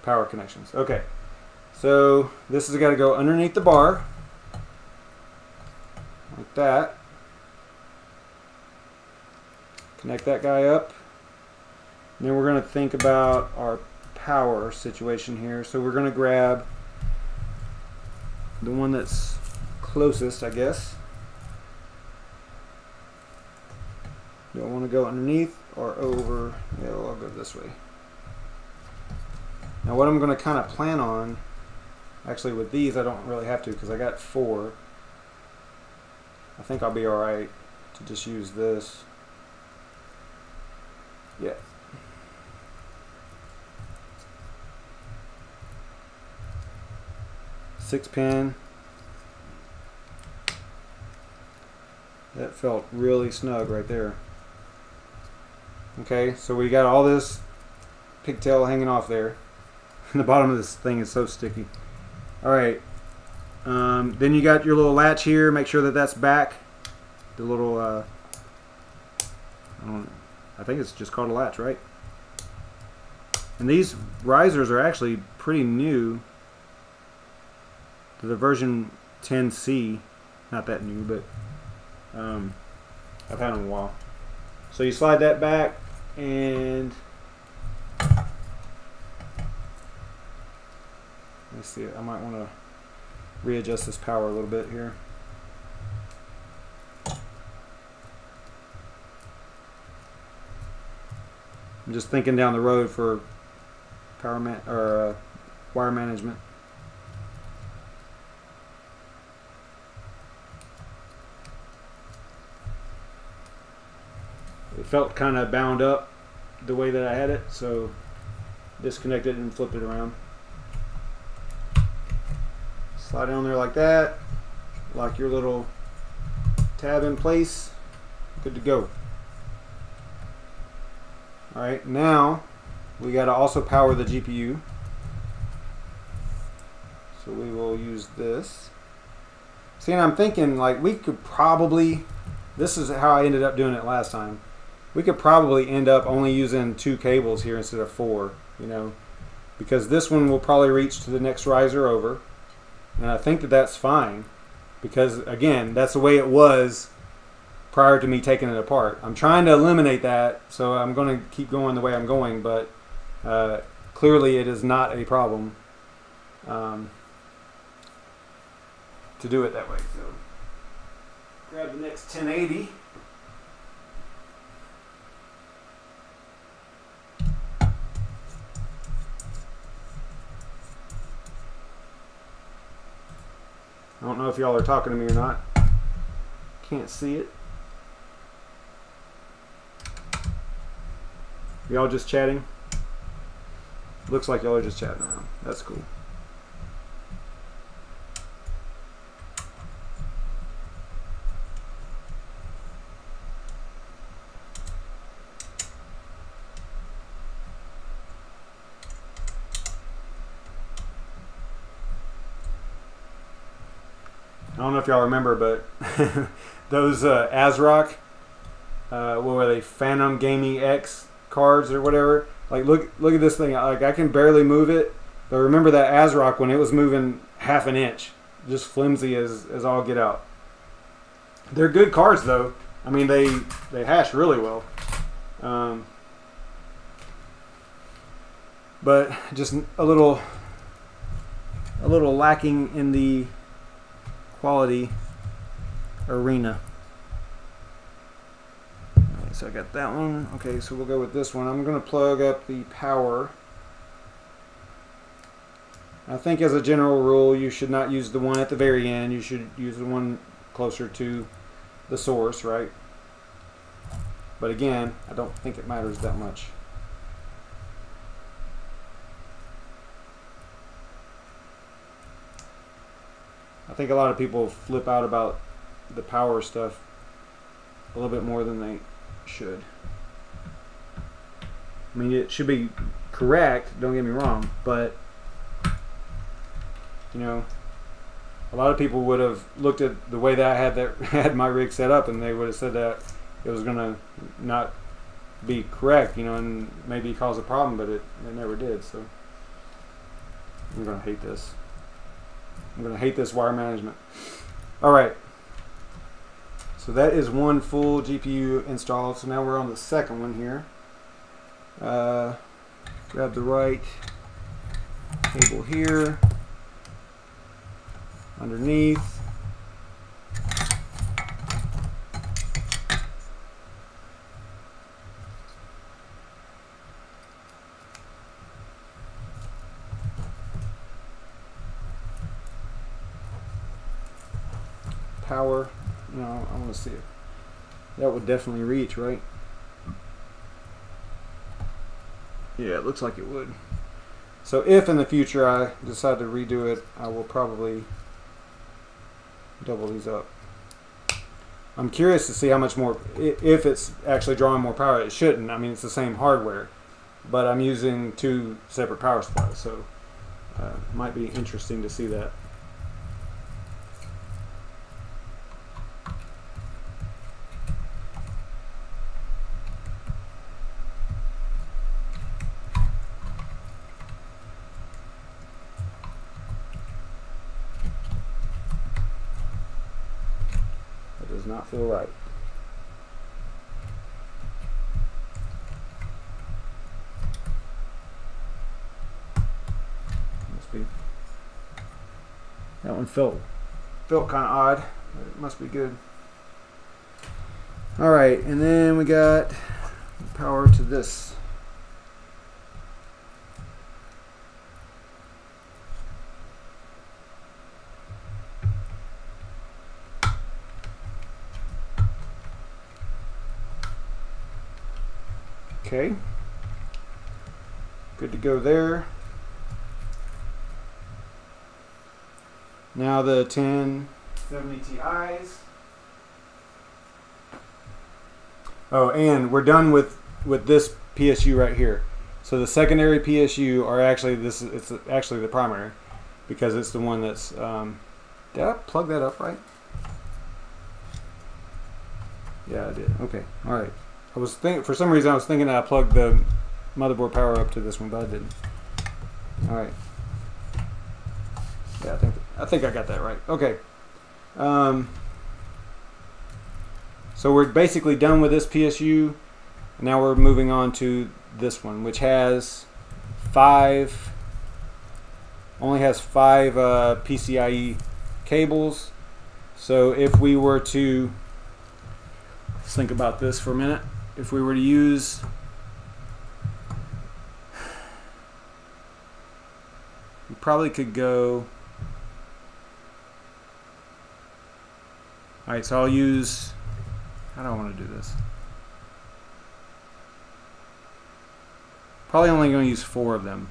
power connections. Okay, so this has got to go underneath the bar like that. Connect that guy up. And then we're going to think about our power situation here. So we're going to grab the one that's closest, I guess. Do I want to go underneath or over? Yeah, well, I'll go this way. Now what I'm going to kind of plan on, actually with these I don't really have to because I got 4. I think I'll be alright to just use this. Yeah. Six pin. That felt really snug right there. Okay, so we got all this pigtail hanging off there. The bottom of this thing is so sticky. Alright, then you got your little latch here. Make sure that that's back. The little, I think it's just called a latch, right? And these risers are actually pretty new. The version 10C, not that new, but I've had them a while. So you slide that back, and let's see, I might want to readjust this power a little bit here. I'm just thinking down the road for wire management. It felt kind of bound up the way that I had it, so disconnect it and flip it around. Slide it on there like that, lock your little tab in place, good to go. Alright, now we got to also power the GPU, so we will use this. See, and I'm thinking like we could probably, this is how I ended up doing it last time, we could probably end up only using 2 cables here instead of 4, you know, because this one will probably reach to the next riser over, and I think that that's fine, because again, that's the way it was prior to me taking it apart. I'm trying to eliminate that, so I'm going to keep going the way I'm going, but clearly it is not a problem to do it that way. So grab the next 1080. I don't know if y'all are talking to me or not. Can't see it. Y'all just chatting? Looks like y'all are just chatting around. That's cool. I don't know if y'all remember, but those ASRock, what were they, Phantom Gaming X cards or whatever? Like, look at this thing. Like, I can barely move it, but remember that ASRock when it was moving half an inch, just flimsy as all get out. They're good cards though. I mean, they hash really well, but just a little lacking in the quality arena. So I got that one. Okay, so we'll go with this one. I'm going to plug up the power. I think as a general rule, you should not use the one at the very end. You should use the one closer to the source, right? But again, I don't think it matters that much. I think a lot of people flip out about the power stuff a little bit more than they should. I mean, it should be correct, don't get me wrong, but you know, a lot of people would have looked at the way that I had my rig set up, and they would have said that it was going to not be correct, you know, and maybe cause a problem, but it never did. So I'm going to hate this. I'm going to hate this wire management. All right. So that is one full GPU installed. So now we're on the second one here. Grab the right cable here. Underneath. Power. No, I want to see it. That would definitely reach, right? Yeah, it looks like it would. So if in the future I decide to redo it, I will probably double these up. I'm curious to see how much more, if it's actually drawing more power. It shouldn't. I mean, it's the same hardware, but I'm using two separate power supplies, so it might be interesting to see that. Does not feel right. Must be. That one felt kind of odd, but it must be good. All right, and then we got power to this. Okay, good to go there. Now the 1070 Ti's. Oh, and we're done with this PSU right here. So the secondary PSU are actually it's actually the primary, because it's the one that's. Did I plug that up right? Yeah, I did. Okay, all right. I was thinking, for some reason I was thinking I plugged the motherboard power up to this one, but I didn't. All right. Yeah, I think I got that right. Okay. So we're basically done with this PSU. Now we're moving on to this one, which has only has five PCIe cables. So if we were to, let's think about this for a minute. If we were to use we probably could go. Alright, so I'll use, how do I want to do this? Probably only going to use 4 of them,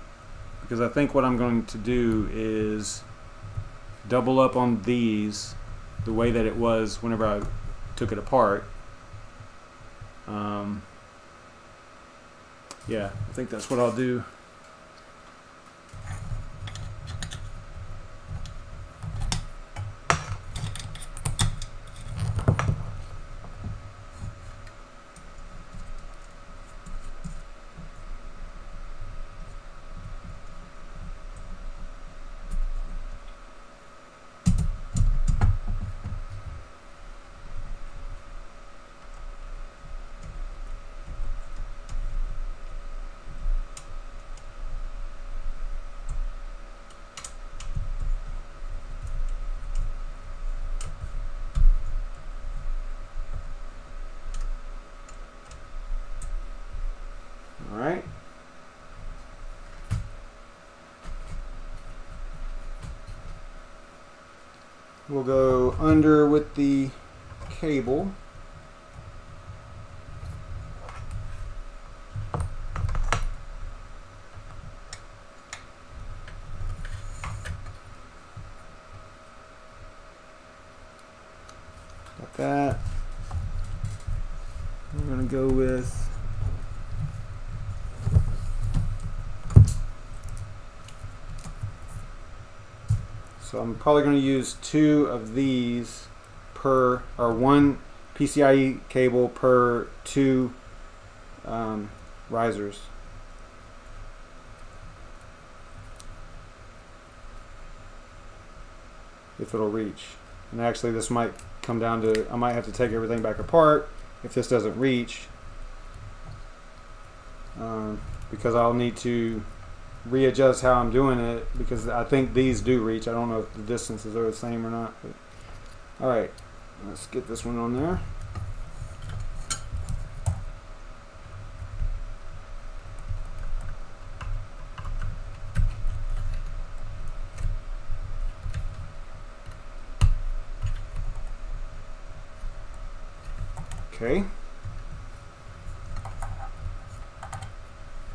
because I think what I'm going to do is double up on these the way that it was whenever I took it apart. Yeah, I think that's what I'll do. We'll go under with the cable. Got that. We're going to go with so I'm probably going to use 2 of these per, or 1 PCIe cable per 2 risers. If it'll reach. And actually this might come down to, I might have to take everything back apart if this doesn't reach. Because I'll need to readjust how I'm doing it, because I think these do reach. I don't know if the distances are the same or not. But, all right, let's get this one on there. Okay.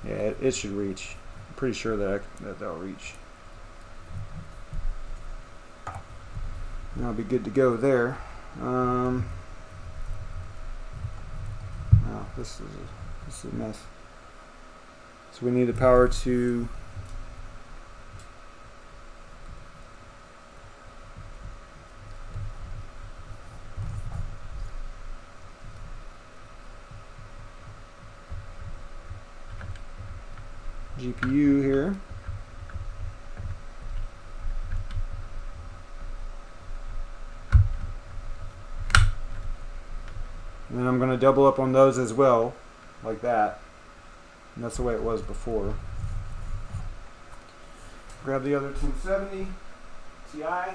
Yeah, it should reach. I'm pretty sure that that'll reach. And I'll be good to go there. Wow, this is a mess. So we need the power to GPU here. And then I'm going to double up on those as well, like that. And that's the way it was before. Grab the other 1070 Ti.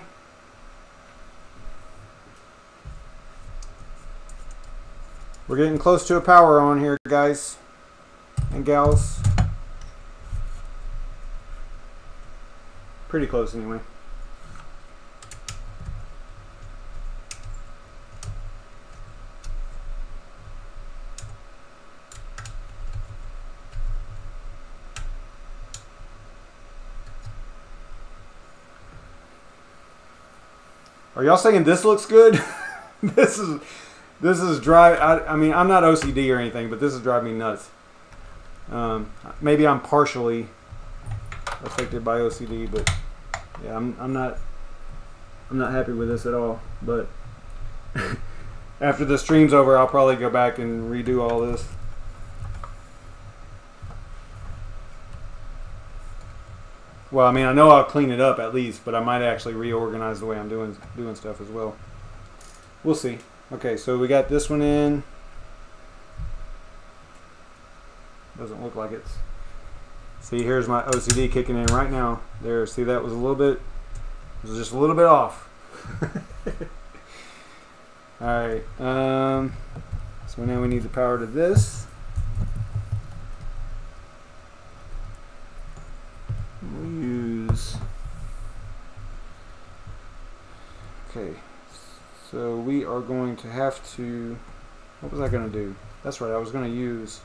We're getting close to a power on here, guys and gals. Pretty close anyway. Are y'all saying this looks good? This is drive. I mean, I'm not OCD or anything, but this is driving me nuts. Maybe I'm partially affected by OCD, but yeah, I'm not happy with this at all. But after the stream's over, I'll probably go back and redo all this. Well, I mean, I know I'll clean it up at least, but I might actually reorganize the way I'm doing stuff as well. We'll see. Okay, so we got this one in. Doesn't look like it's. See, here's my OCD kicking in right now. There, see, that was a little bit. It was just a little bit off. All right. So now we need the power to this. We'll use. Okay. So we are going to have to. What was I going to do? That's right. I was going to use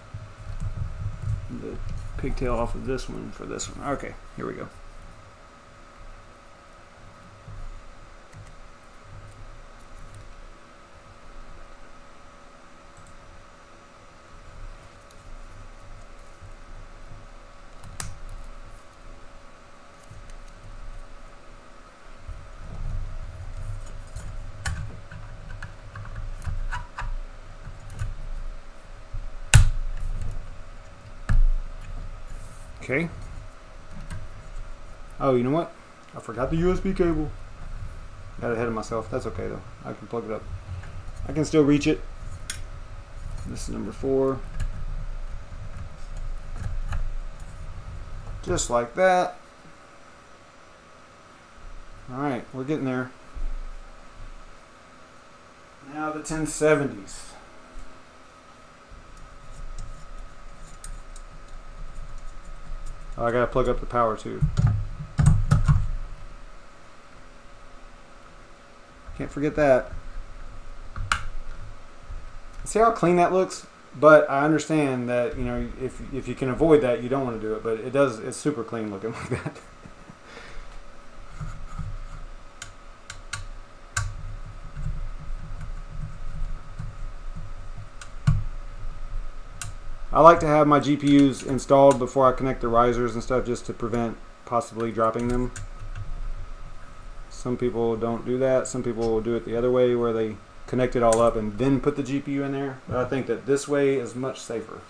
the pigtail off of this one for this one. Okay, here we go. Okay. Oh, you know what? I forgot the USB cable. Got ahead of myself. That's okay though. I can plug it up. I can still reach it. This is number 4. Just like that. Alright, we're getting there. Now the 1070s. Oh, I gotta plug up the power too. Can't forget that. See how clean that looks? But I understand that, you know, if you can avoid that, you don't want to do it. But it does. It's super clean looking like that. I like to have my GPUs installed before I connect the risers and stuff, just to prevent possibly dropping them. Some people don't do that. Some people will do it the other way, where they connect it all up and then put the GPU in there. But I think that this way is much safer.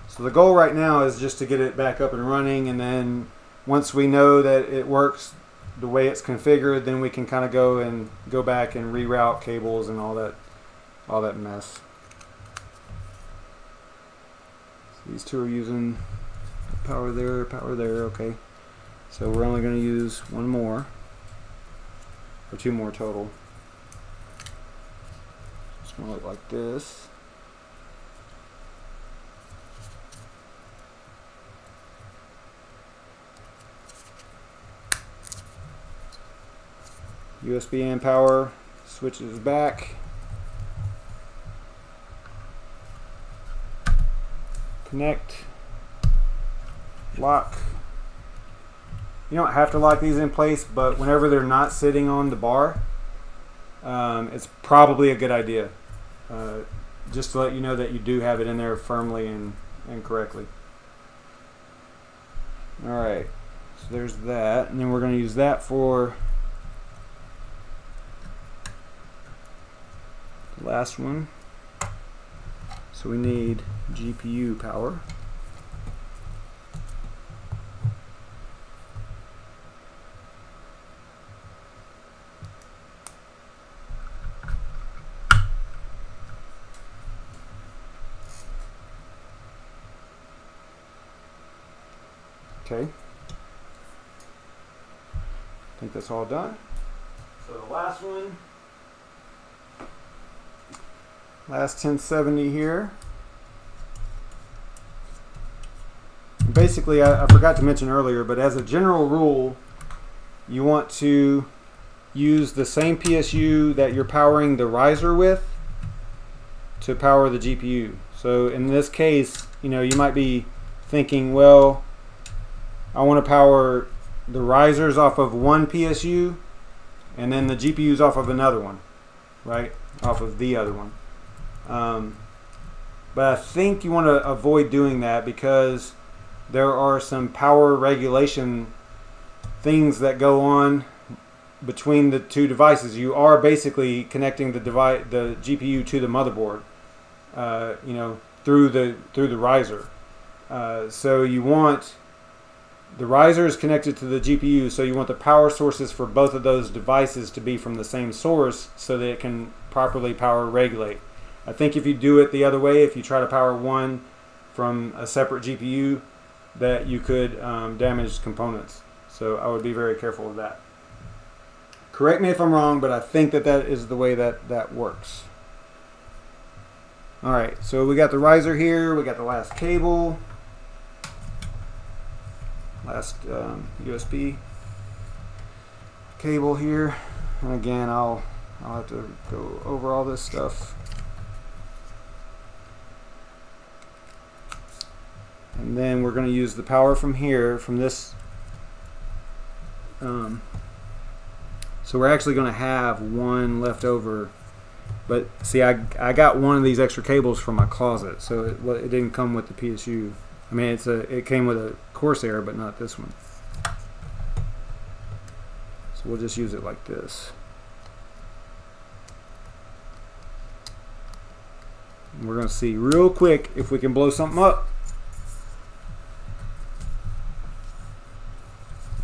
So the goal right now is just to get it back up and running, and then once we know that it works the way it's configured, then we can kind of go back and reroute cables and all that mess. So these two are using power there, okay. So we're only going to use one more, or two more total. It's going to look like this. USB and power switches back. Connect. Lock. You don't have to lock these in place, but whenever they're not sitting on the bar, it's probably a good idea. Just to let you know that you do have it in there firmly and correctly. Alright, so there's that, and then we're going to use that for the last one. So we need GPU power. Okay. I think that's all done. So the last one, last 1070 here. Basically, I forgot to mention earlier, but as a general rule, you want to use the same PSU that you're powering the riser with to power the GPU. So in this case, you know, you might be thinking, well, I want to power the risers off of one PSU and then the GPUs off of another one, right? Off of the other one. But I think you want to avoid doing that, because there are some power regulation things that go on between the two devices. You are basically connecting the GPU to the motherboard, you know, through the riser. So you want the riser is connected to the GPU, so you want the power sources for both of those devices to be from the same source so that it can properly power regulate. I think if you do it the other way, if you try to power one from a separate GPU, that you could damage components. So I would be very careful of that. Correct me if I'm wrong, but I think that that is the way that works. Alright, so we got the riser here, we got the last cable, last USB cable here, and again I'll have to go over all this stuff. And then we're going to use the power from here, from this. So we're actually going to have one left over. But see, I got one of these extra cables from my closet, so it didn't come with the PSU. I mean, it came with a Corsair, but not this one. So we'll just use it like this. And we're going to see real quick if we can blow something up.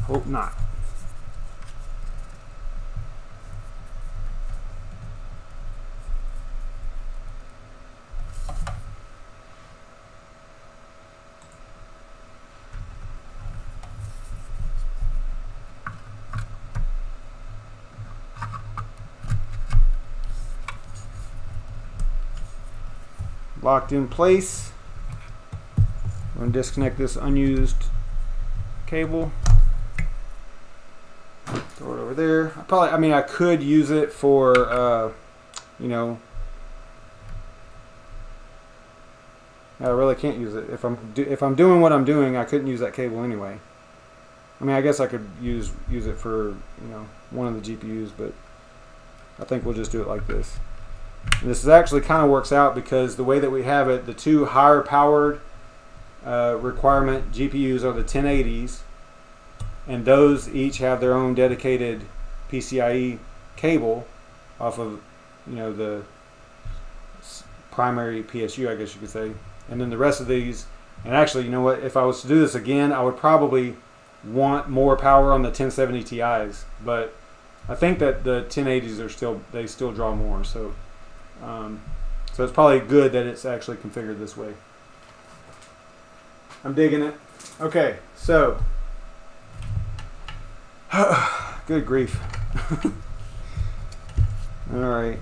Hope not. Locked in place. going to disconnect this unused cable. Throw it over there. I mean, I could use it for, you know, I really can't use it. If I'm doing what I'm doing, I couldn't use that cable anyway. I mean, I guess I could use it for, you know, one of the GPUs, but I think we'll just do it like this. And this is actually kind of works out because the way that we have it, the two higher powered requirement GPUs are the 1080s, and those each have their own dedicated PCIe cable off of, you know, the primary PSU, I guess you could say. And then the rest of these, and actually, you know what, if I was to do this again, I would probably want more power on the 1070 Ti's, but I think that the 1080s are they still draw more, so so it's probably good that it's actually configured this way. I'm digging it. Okay, so good grief. All right.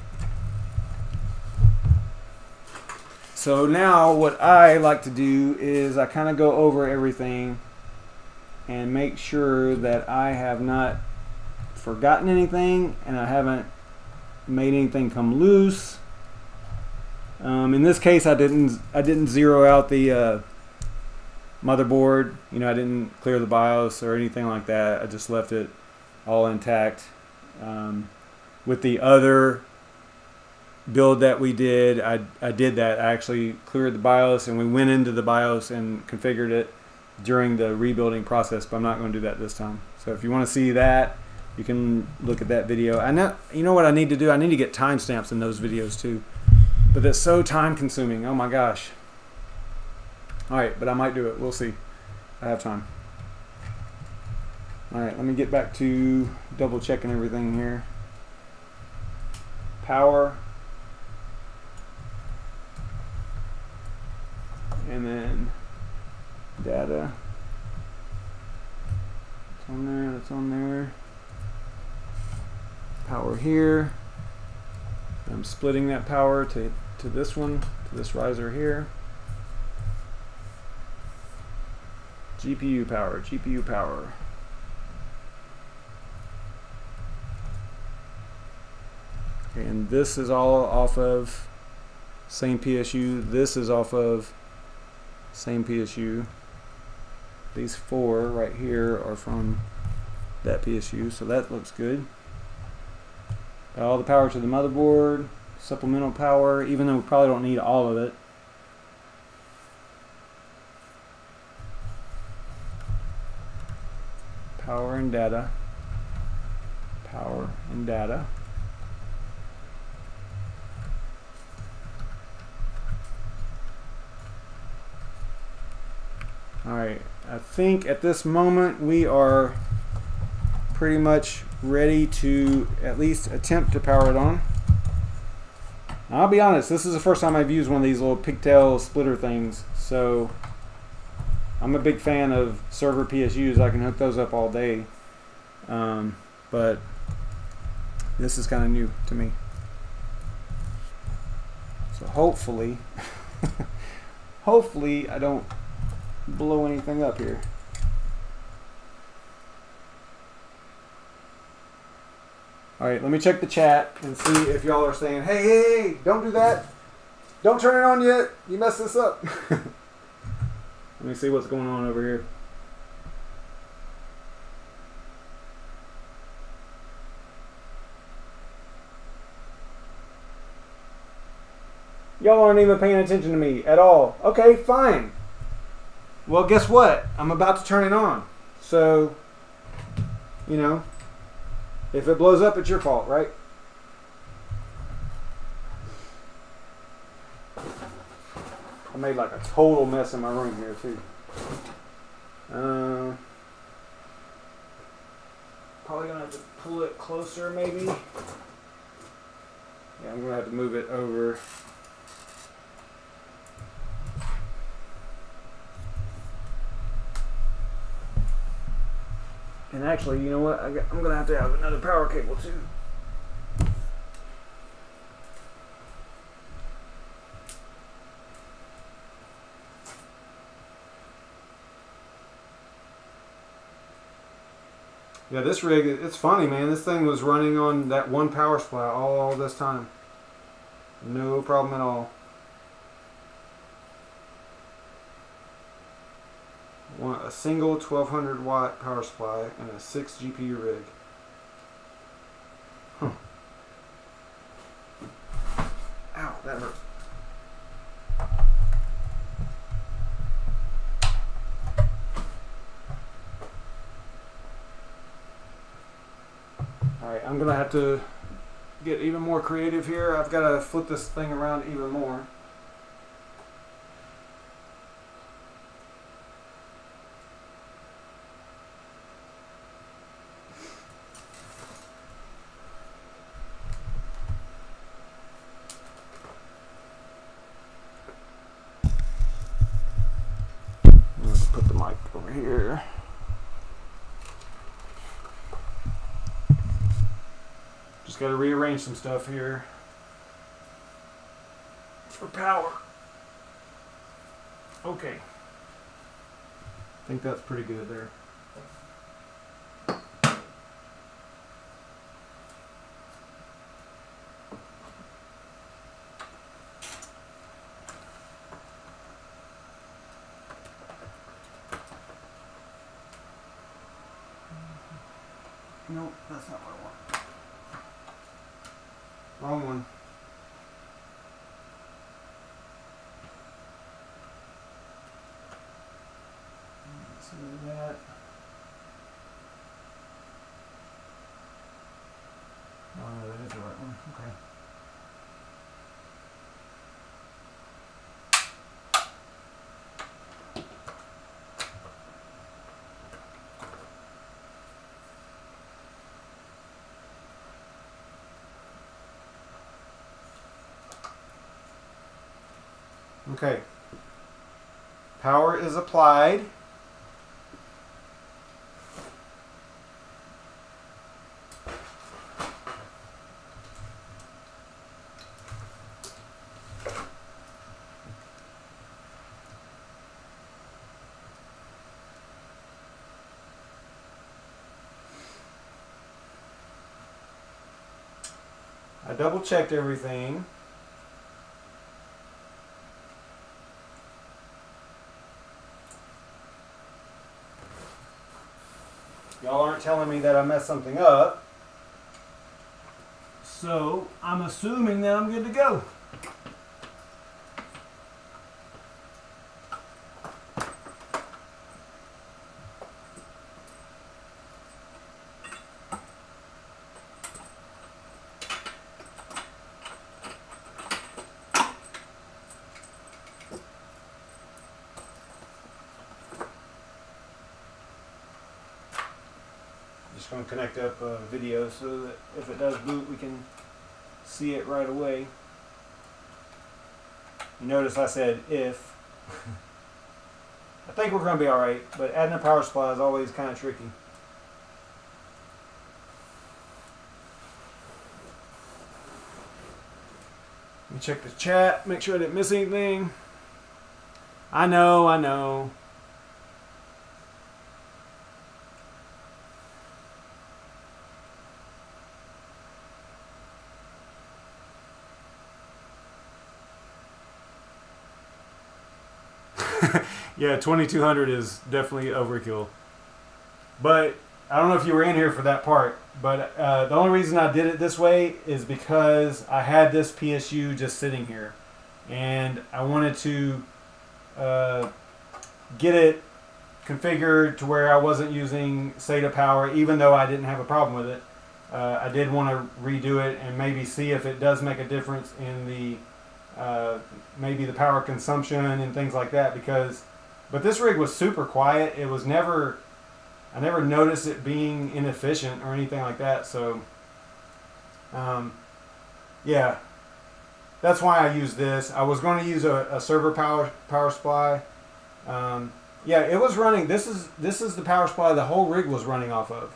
So now what I like to do is I kind of go over everything and make sure that I have not forgotten anything and I haven't made anything come loose. In this case, I didn't zero out the motherboard. You know, I didn't clear the BIOS or anything like that. I just left it all intact. With the other build that we did, I did that. I actually cleared the BIOS and we went into the BIOS and configured it during the rebuilding process, but I'm not going to do that this time. So if you want to see that, you can look at that video. I know, you know what I need to do? I need to get timestamps in those videos too. But that's so time consuming. Oh my gosh. Alright, but I might do it. We'll see. I have time. Alright, let me get back to double checking everything here. Power. And then data. It's on there, that's on there. Power here. I'm splitting that power to this one, to this riser here. GPU power, GPU power. Okay, and this is all off of same PSU. This is off of same PSU. These four right here are from that PSU, so that looks good. All the power to the motherboard, supplemental power, even though we probably don't need all of it. Power and data. Power and data. Alright, I think at this moment we are pretty much ready to at least attempt to power it on. Now, I'll be honest, this is the first time I've used one of these little pigtail splitter things, so I'm a big fan of server PSUs. I can hook those up all day, but this is kind of new to me. So hopefully hopefully I don't blow anything up here. Alright, let me check the chat and see if y'all are saying, hey, hey, hey, don't do that. Don't turn it on yet. You messed this up. Let me see what's going on over here. Y'all aren't even paying attention to me at all. Okay, fine. Well, guess what? I'm about to turn it on. So, you know, if it blows up, it's your fault, right? I made like a total mess in my room here, too. Probably going to have to pull it closer, maybe. Yeah, I'm going to have to move it over. And actually, you know what? I'm going to have another power cable too. Yeah, this rig, it's funny, man. This thing was running on that one power supply all this time. No problem at all. A single 1200 watt power supply and a 6 GPU rig. Huh. Ow, that hurt. Alright, I'm gonna have to get even more creative here. I've got to flip this thing around even more. Let's put the mic over here. Just got to rearrange some stuff here for power. Okay. I think that's pretty good there. Nope, that's not what I want. Wrong one. Let's do that. Oh, no, that is the right one. Okay. Okay, power is applied. I double checked everything. Y'all aren't telling me that I messed something up. So I'm assuming that I'm good to go. Just going to connect up a video so that if it does boot, we can see it right away. You notice I said if. I think we're going to be alright, but adding a power supply is always kind of tricky. Let me check the chat, make sure I didn't miss anything. I know. Yeah, 2200 is definitely overkill. But I don't know if you were in here for that part, but the only reason I did it this way is because I had this PSU just sitting here. And I wanted to get it configured to where I wasn't using SATA power, even though I didn't have a problem with it. I did want to redo it and maybe see if it does make a difference in the maybe the power consumption and things like that, but this rig was super quiet. It was never, I never noticed it being inefficient or anything like that. So yeah, that's why I used this. I was going to use a server power supply. Yeah, it was running. This is the power supply the whole rig was running off of.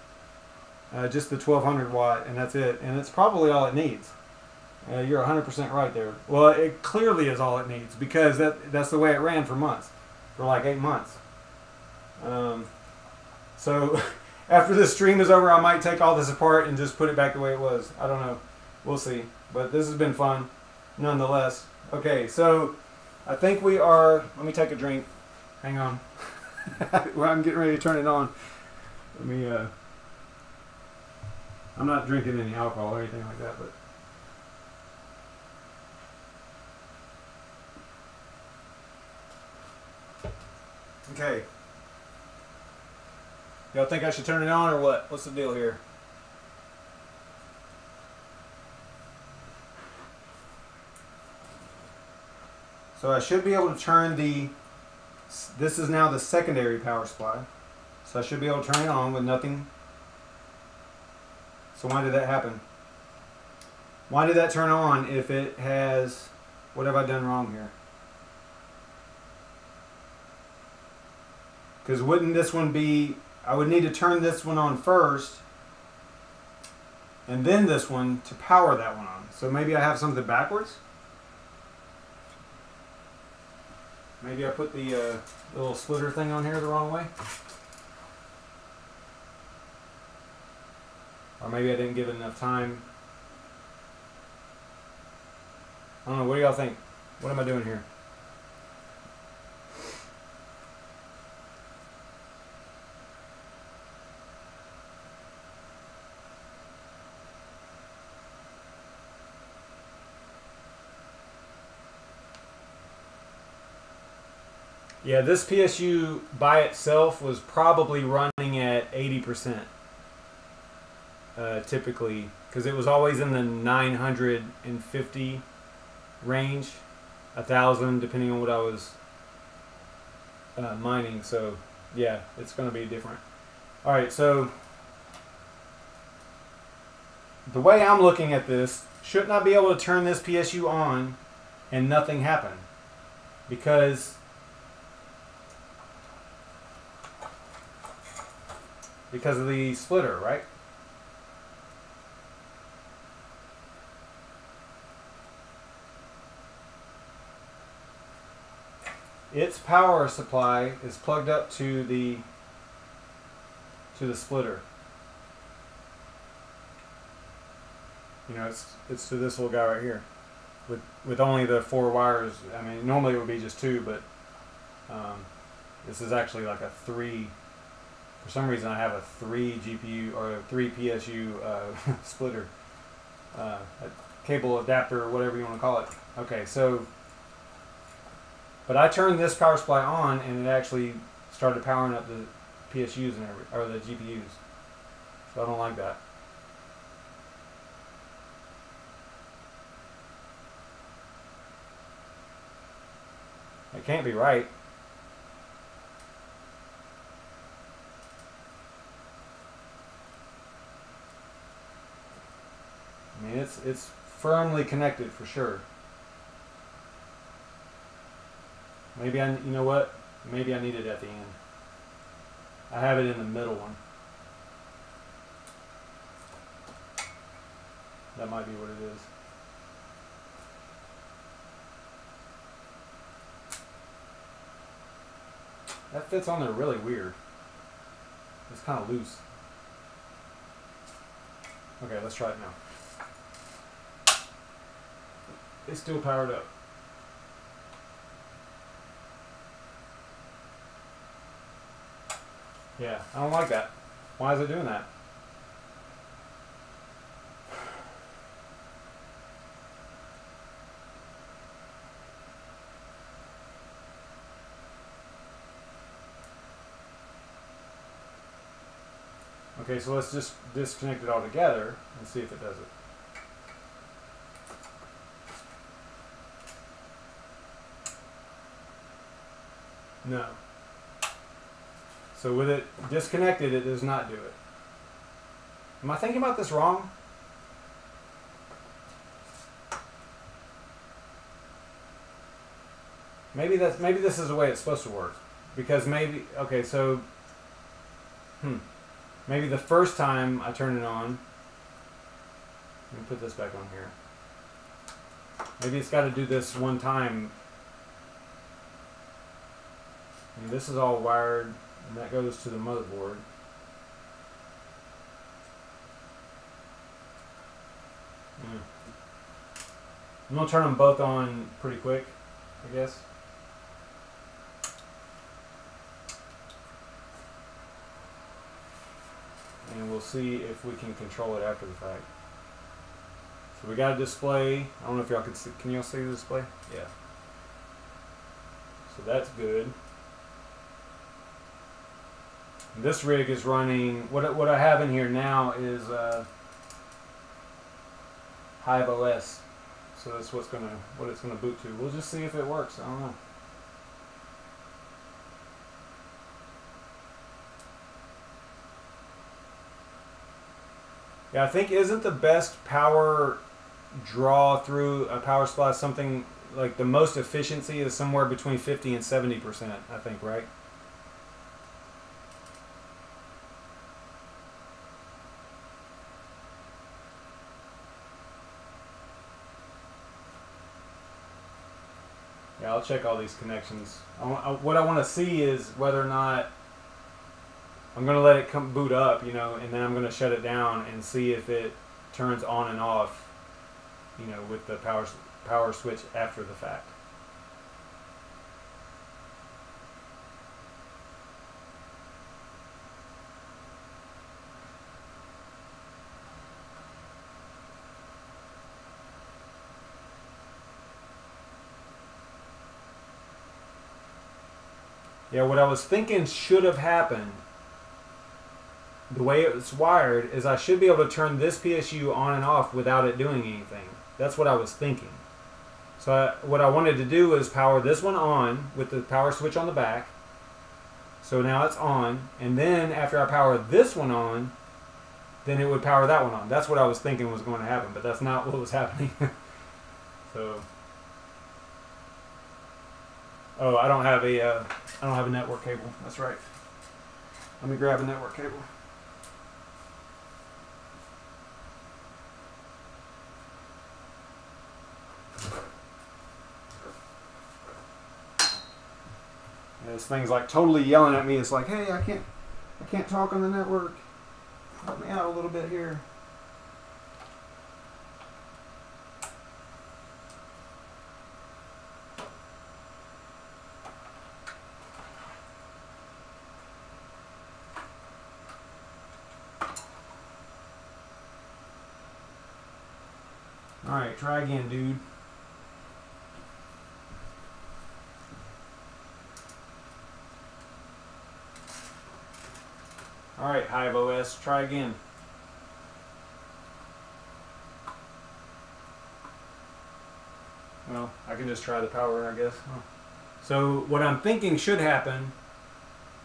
Just the 1200 watt, and that's it. And it's probably all it needs. You're 100% right there. Well, it clearly is all it needs, because that's the way it ran for months, for like 8 months. So after this stream is over, I might take all this apart and just put it back the way it was. I don't know. We'll see. But this has been fun, nonetheless. Okay, so I think we are... Let me take a drink. Hang on. Well, I'm getting ready to turn it on. Let me... I'm not drinking any alcohol or anything like that, but... Okay. Y'all think I should turn it on or what? What's the deal here? So I should be able to turn the... This is now the secondary power supply. So I should be able to turn it on with nothing. So why did that happen? Why did that turn on if it has... What have I done wrong here? Because wouldn't this one be... I would need to turn this one on first, and then this one to power that one on. So maybe I have something backwards? Maybe I put the little splitter thing on here the wrong way? Or maybe I didn't give it enough time. I don't know, what do y'all think? What am I doing here? Yeah, this PSU by itself was probably running at 80%, typically, because it was always in the 950 range, 1,000, depending on what I was mining. So, yeah, it's going to be different. All right, so the way I'm looking at this, shouldn't I be able to turn this PSU on and nothing happen? Because of the splitter, right? Its power supply is plugged up to the splitter. You know, it's to this little guy right here, with only the 4 wires. I mean, normally it would be just 2, but this is actually like a 3. For some reason, I have a 3 GPU or a 3 PSU splitter, a cable adapter, or whatever you want to call it. Okay, so, but I turned this power supply on, and it actually started powering up the PSUs and or the GPUs. So I don't like that. It can't be right. I mean, it's firmly connected for sure. Maybe you know what? Maybe I need it at the end. I have it in the middle one. That might be what it is. That fits on there really weird. It's kind of loose. Okay, let's try it now. It's still powered up. Yeah, I don't like that. Why is it doing that? Okay, so let's just disconnect it all together and see if it does it. No. So with it disconnected, it does not do it. Am I thinking about this wrong? Maybe this is the way it's supposed to work. Because maybe, okay, so maybe the first time I turn it on, let me put this back on here. Maybe it's got to do this one time. And this is all wired, and that goes to the motherboard. I'm going to turn them both on pretty quick, I guess. And we'll see if we can control it after the fact. So we got a display. I don't know if y'all can see. Can y'all see the display? Yeah. So that's good. And this rig is running. What I have in here now is Hive OS. So that's what it's gonna boot to. We'll just see if it works. I don't know. Yeah, I think isn't the best power draw through a power supply something like the most efficiency is somewhere between 50 and 70%, I think, right? Yeah, I'll check all these connections. What I want to see is whether or not I'm going to let it come boot up, you know, and then I'm going to shut it down and see if it turns on and off, you know, with the power switch after the fact. Yeah, what I was thinking should have happened, the way it's wired, is I should be able to turn this PSU on and off without it doing anything. That's what I was thinking. So what I wanted to do is power this one on with the power switch on the back. So now it's on. And then after I power this one on, then it would power that one on. That's what I was thinking was going to happen, but that's not what was happening. So, oh, I don't have a network cable. That's right. Let me grab a network cable. This thing's like totally yelling at me. It's like, hey, I can't talk on the network. Help me out a little bit here. All right, try again, dude. All right, Hive OS, try again. Well, I can just try the power, I guess. So what I'm thinking should happen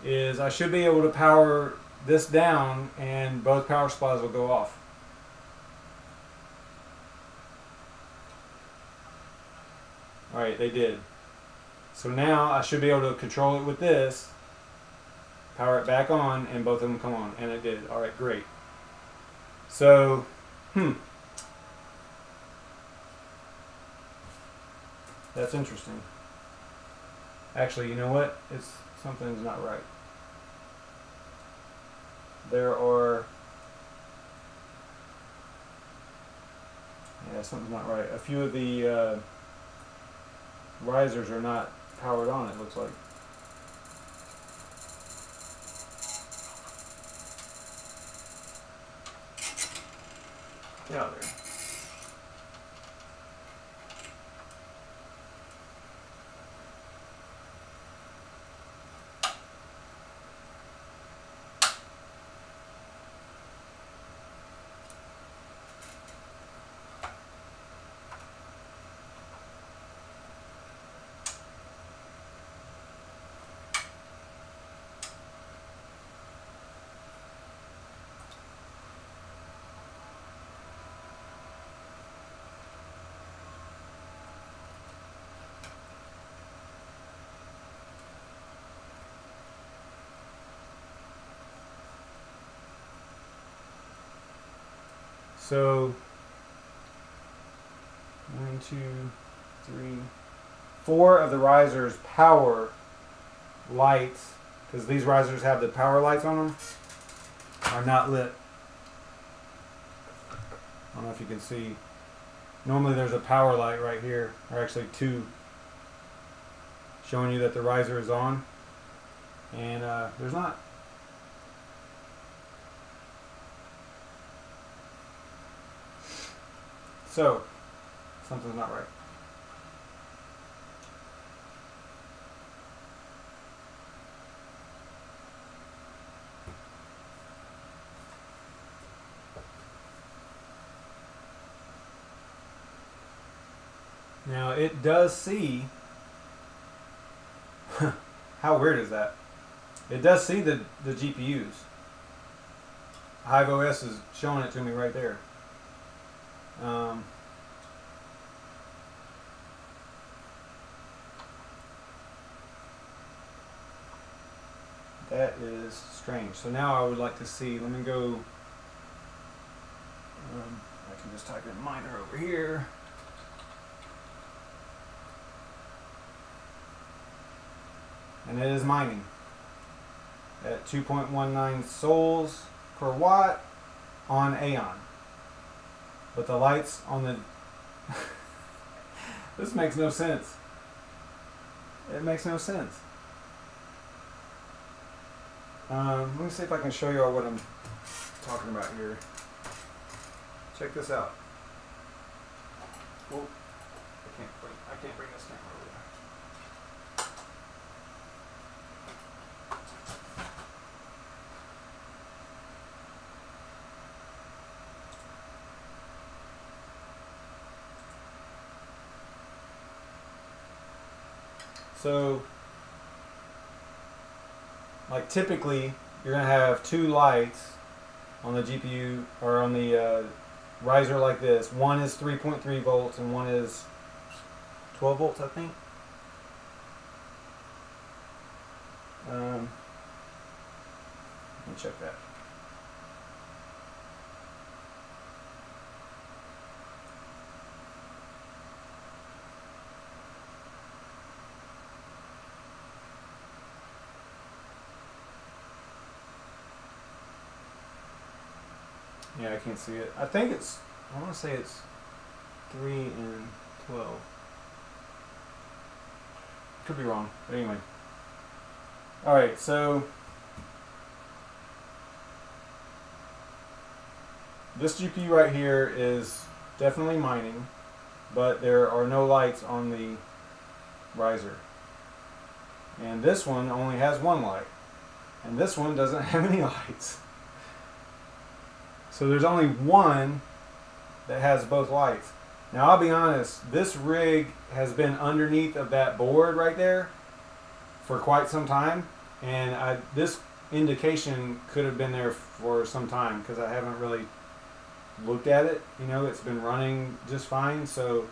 is I should be able to power this down and both power supplies will go off. All right, they did. So now I should be able to control it with this, power it back on, and both of them come on, and it did. All right, great. So, that's interesting. Actually, you know what? Something's not right. Something's not right. A few of the risers are not powered on, it looks like. Get out there. So, 1, 2, 3, 4 of the risers power lights, because these risers have the power lights on them, are not lit. I don't know if you can see. Normally there's a power light right here, or actually two, showing you that the riser is on, and there's not. So something's not right. Now it does see, how weird is that? It does see the GPUs. Hive OS is showing it to me right there. That is strange. So now I would like to see, let me go, I can just type in miner over here. And it is mining at 2.19 souls per watt on Aeon. But the lights on the this makes no sense. It makes no sense. Let me see if I can show you all what I'm talking about here. Check this out. Oh, I can't bring this camera over there. So, like typically, you're going to have two lights on the GPU or on the riser like this. One is 3.3 volts and one is 12 volts, I think. Let me check that. Yeah, I can't see it. I think it's, I want to say it's 3 and 12. Could be wrong, but anyway. Alright, so this GPU right here is definitely mining, but there are no lights on the riser. And this one only has one light. And this one doesn't have any lights. So there's only one that has both lights. Now I'll be honest, this rig has been underneath of that board right there for quite some time, and this indication could have been there for some time because I haven't really looked at it. You know, it's been running just fine, so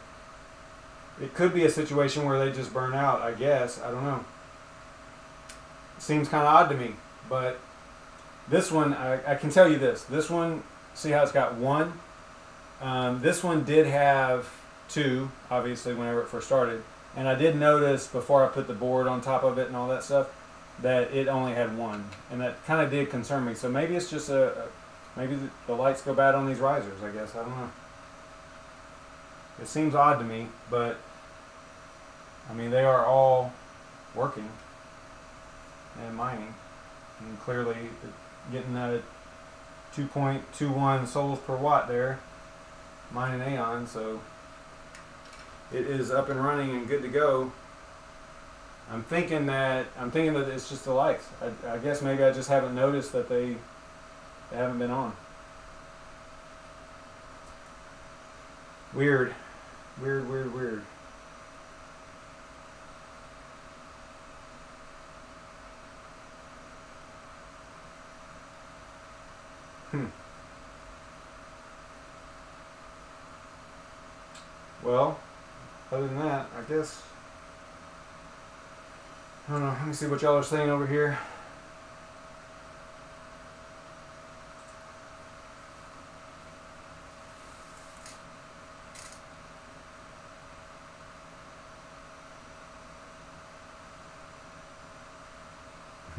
it could be a situation where they just burn out, I guess. I don't know. It seems kind of odd to me, but this one, I can tell you this. This one, see how it's got one? This one did have two, obviously, whenever it first started. And I did notice before I put the board on top of it and all that stuff that it only had one. And that kind of did concern me. So maybe it's just maybe the lights go bad on these risers, I guess. I don't know. It seems odd to me, but I mean, they are all working and mining. And clearly getting that 2.21 souls per watt there, mining Aeon, so it is up and running and good to go. I'm thinking that it's just the lights. I guess maybe I just haven't noticed that they haven't been on. Weird. Weird. Well, other than that, I guess, I don't know, let me see what y'all are saying over here.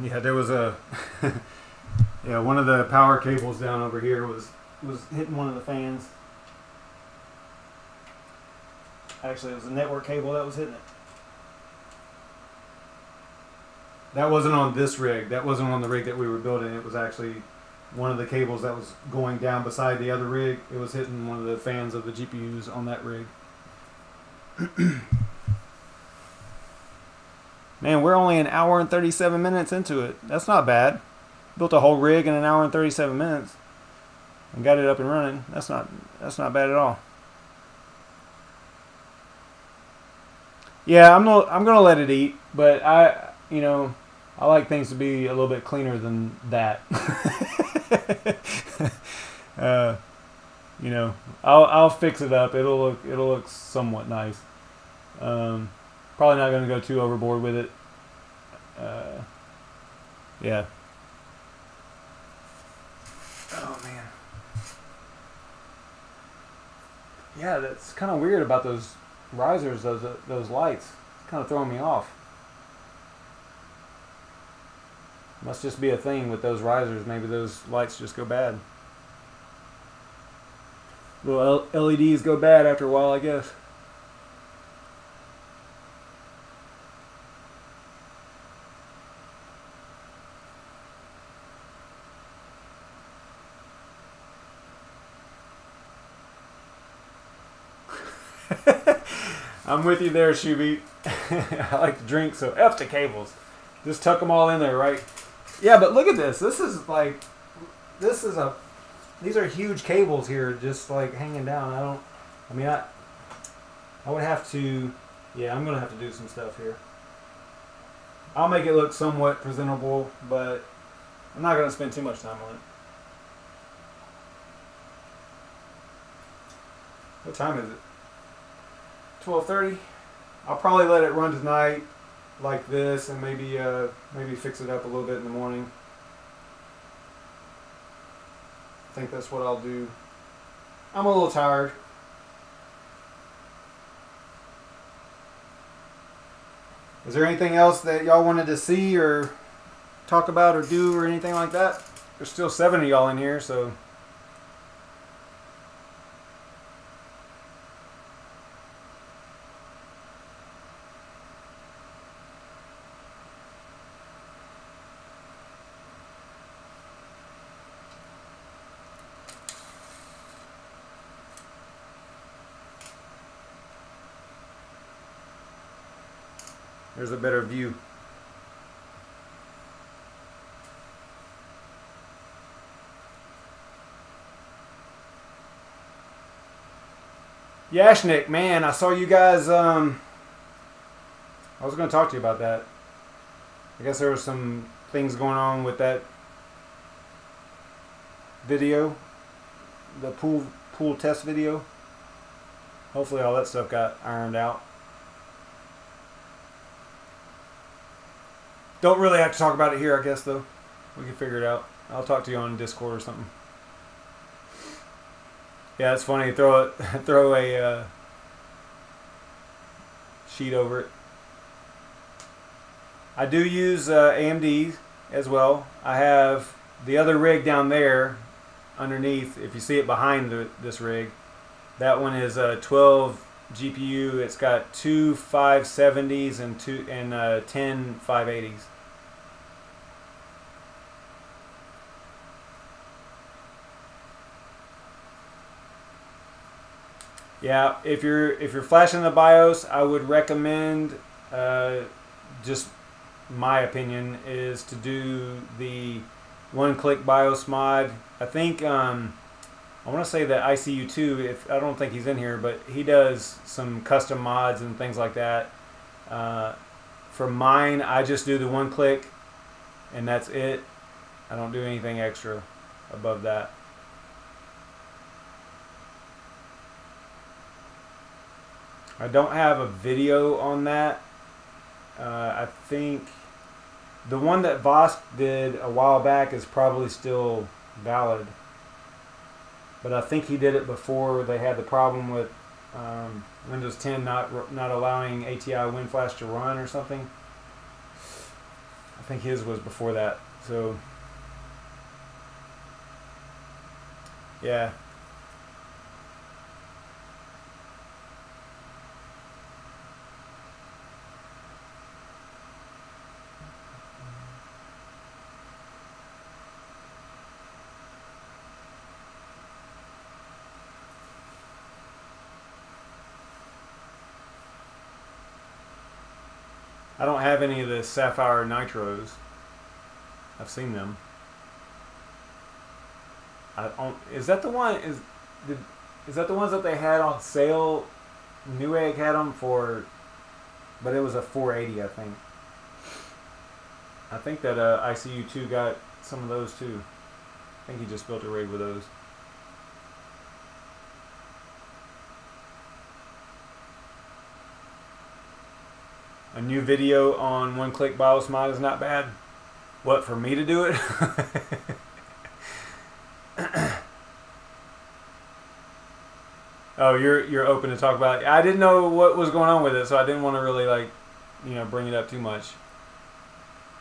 Yeah, there was a yeah, one of the power cables down over here was hitting one of the fans. Actually, it was a network cable that was hitting it. That wasn't on this rig. That wasn't on the rig that we were building. It was actually one of the cables that was going down beside the other rig. It was hitting one of the fans of the GPUs on that rig. Man, we're only an hour and 37 minutes into it. That's not bad. Built a whole rig in an hour and 37 minutes and got it up and running. That's not bad at all. Yeah, I'm gonna let it eat, but I like things to be a little bit cleaner than that. I'll fix it up. It'll look somewhat nice. Probably not going to go too overboard with it. Yeah. Oh man. Yeah, that's kind of weird about those risers. Those lights. It's kind of throwing me off. Must just be a thing with those risers. Maybe those lights just go bad. Little LEDs go bad after a while, I guess. I'm with you there, Shuby. I like to drink, so F the cables. Just tuck them all in there, right? Yeah, but look at this. These are huge cables here, just like hanging down. I would have to, yeah, I'm going to have to do some stuff here. I'll make it look somewhat presentable, but I'm not going to spend too much time on it. What time is it? 12:30. I'll probably let it run tonight like this, and maybe fix it up a little bit in the morning. I think that's what I'll do. I'm a little tired. Is there anything else that y'all wanted to see or talk about or do or anything like that? There's still 7 of y'all in here, so. There's a better view. Yashnik, man, I saw you guys. I was going to talk to you about that. I guess there were some things going on with that video, the pool test video. Hopefully all that stuff got ironed out. Don't really have to talk about it here, I guess, though. We can figure it out. I'll talk to you on Discord or something. Yeah, it's funny. Throw a sheet over it. I do use AMD as well. I have the other rig down there underneath. If you see it behind this rig, that one is a 12 GPU. It's got 2 570s and 10 580s. Yeah, if you're flashing the BIOS, I would recommend, just my opinion, is to do the one-click BIOS mod. I think I want to say that ICU2. I don't think he's in here, but he does some custom mods and things like that. For mine, I just do the one-click, and that's it. I don't do anything extra above that. I don't have a video on that. I think the one that Vosk did a while back is probably still valid. But I think he did it before they had the problem with Windows 10 not allowing ATI WinFlash to run or something. I think his was before that. So, yeah. I don't have any of the Sapphire Nitros. I've seen them. Is that the one? Is that the ones that they had on sale? Newegg had them for, but it was a 480, I think. I think that ICU2 got some of those too. I think he just built a rig with those. A new video on one-click BIOS mod is not bad. What, for me to do it? Oh, you're open to talk about it. I didn't know what was going on with it, so I didn't want to really, like, you know, bring it up too much.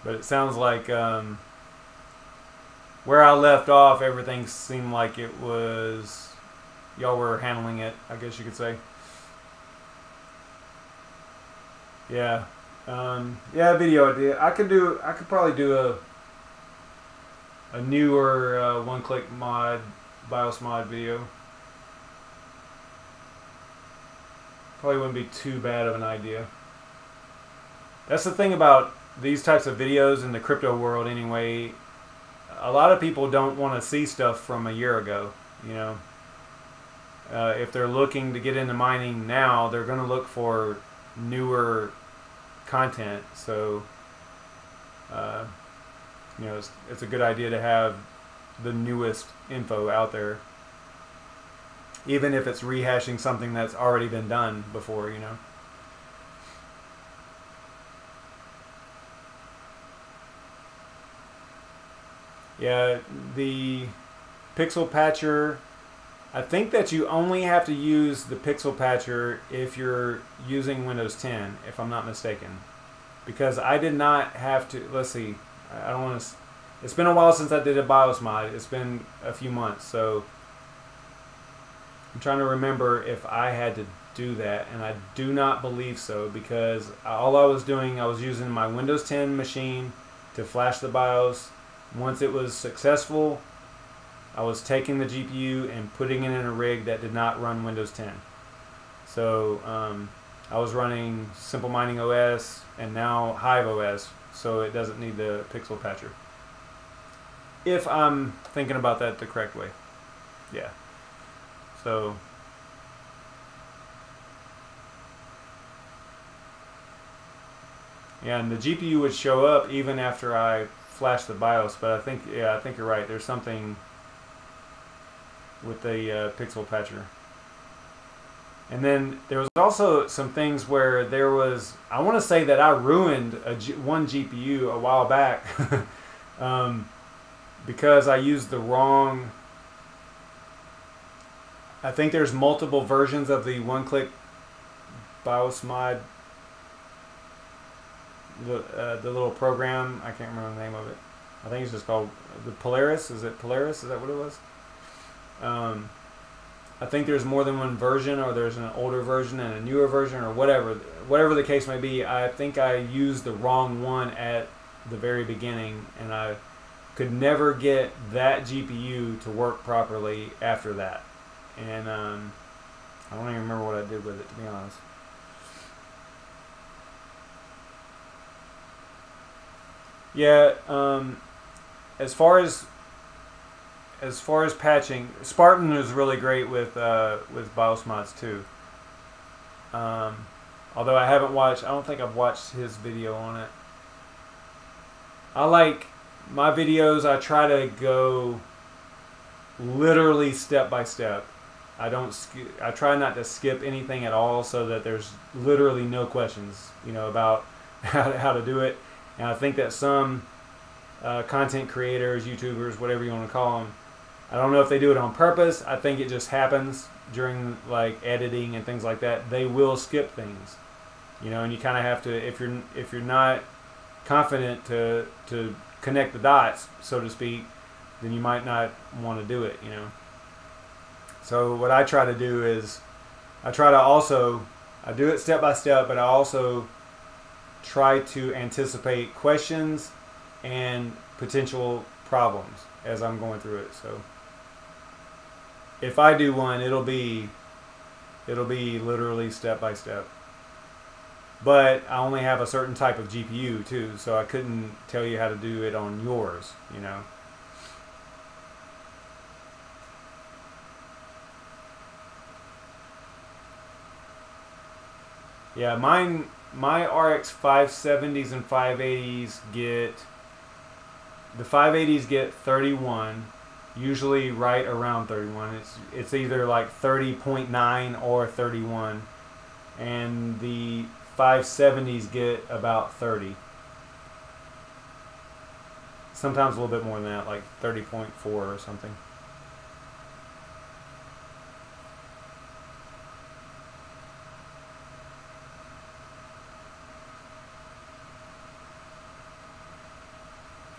But it sounds like where I left off, everything seemed like it was, y'all were handling it, I guess you could say. Yeah. Yeah, video idea. I could probably do a newer one-click mod, BIOS mod video. Probably wouldn't be too bad of an idea. That's the thing about these types of videos in the crypto world anyway. A lot of people don't want to see stuff from a year ago, you know. If they're looking to get into mining now, they're going to look for newer content. So, you know, it's a good idea to have the newest info out there. Even if it's rehashing something that's already been done before, you know. Yeah, the pixel patcher, I think that you only have to use the pixel patcher if you're using Windows 10, if I'm not mistaken. Because I did not have to, let's see, I don't want to, it's been a while since I did a BIOS mod. It's been a few months, so I'm trying to remember if I had to do that, and I do not believe so, because all I was doing, I was using my Windows 10 machine to flash the BIOS. Once it was successful, I was taking the GPU and putting it in a rig that did not run Windows 10. So I was running Simple Mining OS and now Hive OS, so it doesn't need the pixel patcher. If I'm thinking about that the correct way. Yeah. So yeah, and the GPU would show up even after I flash the BIOS, but I think, yeah, I think you're right. There's something with the pixel patcher. And then there was also some things where there was, I want to say that I ruined one GPU a while back because I used the wrong, I think there's multiple versions of the one-click BIOS mod, the little program. I can't remember the name of it. I think it's just called the Polaris. Is it Polaris? Is that what it was? I think there's more than one version, or there's an older version and a newer version, or whatever the case may be. I think I used the wrong one at the very beginning, and I could never get that GPU to work properly after that. And I don't even remember what I did with it, to be honest. Yeah, as far as patching, Spartan is really great with BIOS mods too. Although I don't think I've watched his video on it. I like my videos. I try to go literally step by step. I try not to skip anything at all, so that there's literally no questions, you know, about how to do it. And I think that some content creators, YouTubers, whatever you want to call them, I don't know if they do it on purpose. I think it just happens during like editing and things like that. They will skip things, you know, and you kind of have to, if you're not confident to connect the dots, so to speak, then you might not want to do it, you know. So what I try to do is I do it step by step, but I also try to anticipate questions and potential problems as I'm going through it. So if I do one, it'll be literally step by step. but I only have a certain type of GPU too, so I couldn't tell you how to do it on yours, you know. Yeah, my RX 570s and 580s get, the 580s get 31, usually right around 31. It's either like 30.9 or 31, and the 570s get about 30. Sometimes a little bit more than that, like 30.4 or something.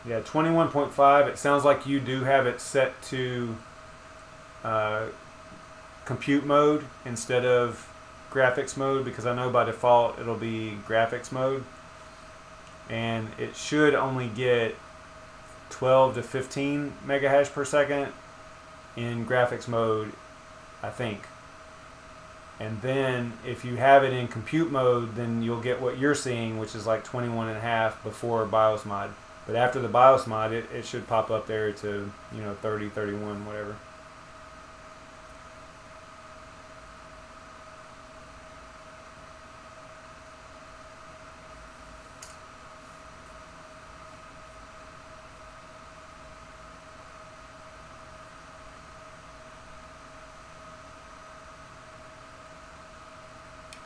Yeah, 21.5. It sounds like you do have it set to compute mode instead of graphics mode, because I know by default it'll be graphics mode, and it should only get 12 to 15 megahash per second in graphics mode, I think. And then if you have it in compute mode, then you'll get what you're seeing, which is like 21.5 before BIOS mod. But after the BIOS mod, it should pop up there to, 30, 31, whatever.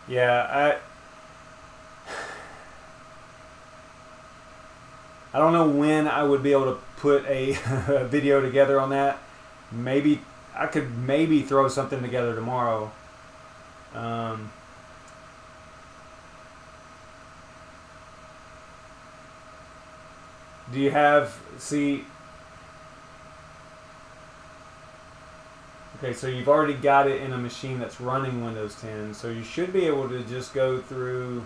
Yeah, I don't know when I would be able to put a video together on that. Maybe I could throw something together tomorrow. Do you have, okay, so you've already got it in a machine that's running Windows 10, so you should be able to just go through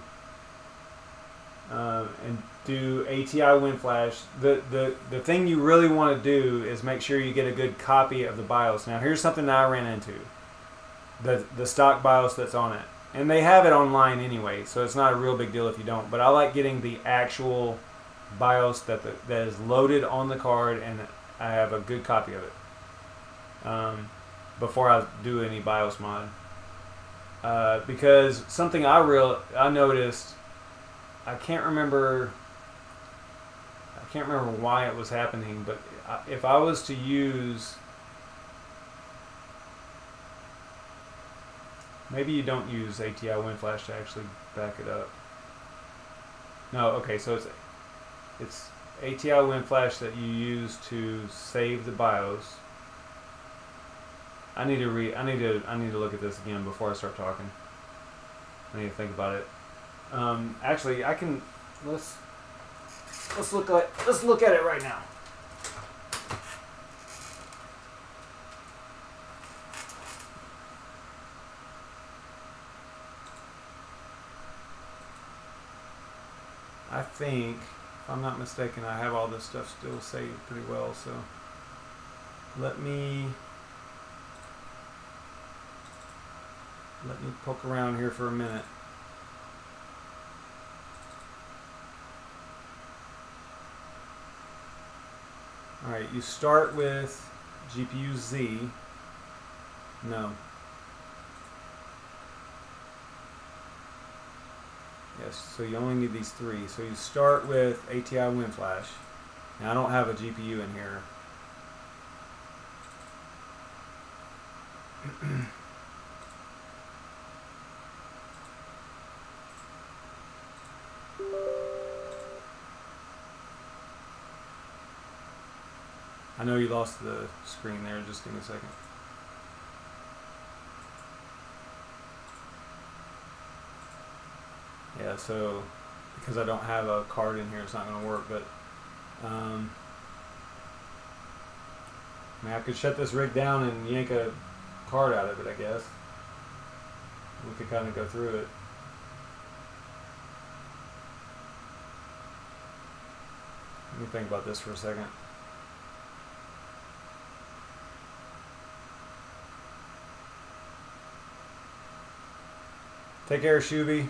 and do ATI WinFlash. The thing you really want to do is make sure you get a good copy of the BIOS. Now here's something that I ran into. The stock BIOS that's on it. And they have it online anyway, so it's not a real big deal if you don't. But I like getting the actual BIOS that is loaded on the card, and I have a good copy of it before I do any BIOS mod. Because something I noticed, I can't remember why it was happening, but if I was to use, maybe you don't use ATI WinFlash to actually back it up. No, okay, so it's ATI WinFlash that you use to save the BIOS. I need to look at this again before I start talking. I need to think about it. Actually, I can let's look at it right now. I think, if I'm not mistaken, I have all this stuff still saved pretty well. So let me poke around here for a minute. Alright, you start with GPU Z. No. Yes, so you only need these three. So you start with ATI WinFlash. Now I don't have a GPU in here. I know you lost the screen there, just give me a second. Yeah, so because I don't have a card in here, it's not going to work, but I mean, I could shut this rig down and yank a card out of it, I guess. We could kind of go through it. Let me think about this for a second. Take care, Shuby.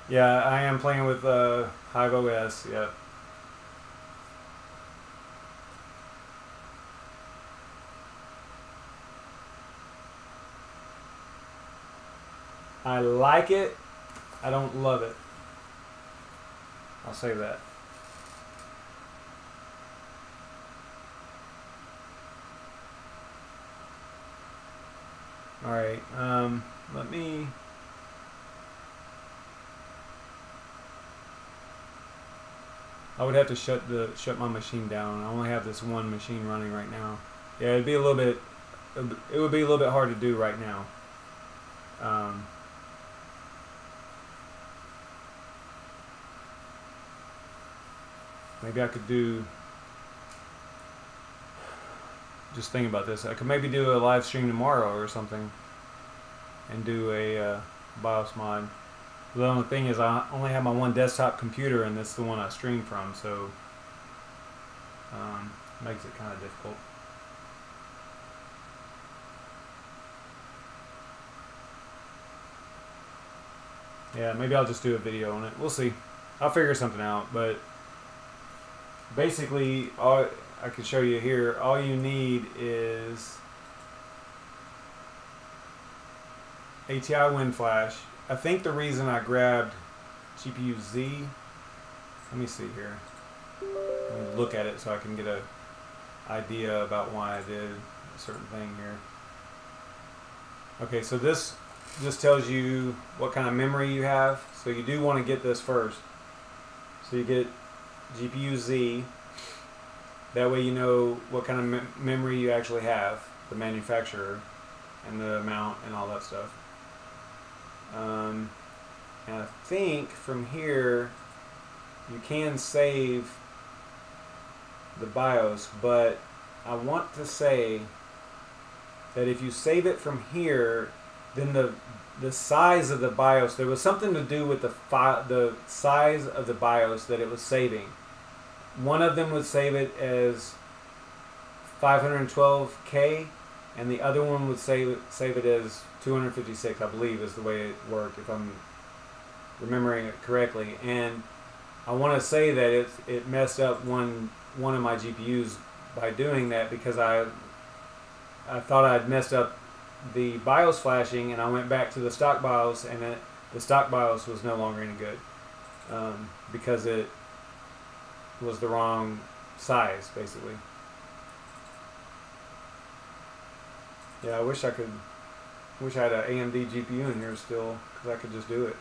Yeah, I am playing with Hive OS. Yeah. I like it. I don't love it. I'll say that. All right. Let me. I would have to shut my machine down. I only have this one machine running right now. Yeah, it'd be a little bit. It would be a little bit hard to do right now. Maybe I could do. Just thinking about this, I could maybe do a live stream tomorrow or something, and do a BIOS mod. The only thing is, I only have my one desktop computer, and that's the one I stream from, so makes it kind of difficult. Yeah, maybe I'll just do a video on it. We'll see. I'll figure something out, but basically, all I can show you here, all you need is ATI Wind Flash. I think the reason I grabbed GPU Z, let me see here. Let me look at it so I can get an idea about why I did a certain thing here. Okay, so this just tells you what kind of memory you have. So you do want to get this first. So you get GPU Z. That way you know what kind of memory you actually have, the manufacturer, and the amount, and all that stuff. And I think from here you can save the BIOS, but I want to say that if you save it from here, then the size of the BIOS, there was something to do with the size of the BIOS that it was saving. One of them would save it as 512K, and the other one would save it as 256, I believe is the way it worked, if I'm remembering it correctly. And I want to say that it messed up one of my GPUs by doing that, because I thought I'd messed up the BIOS flashing, and I went back to the stock BIOS, and the stock BIOS was no longer any good because it was the wrong size, basically. Yeah, I wish I had an AMD GPU in here still, because I could just do it.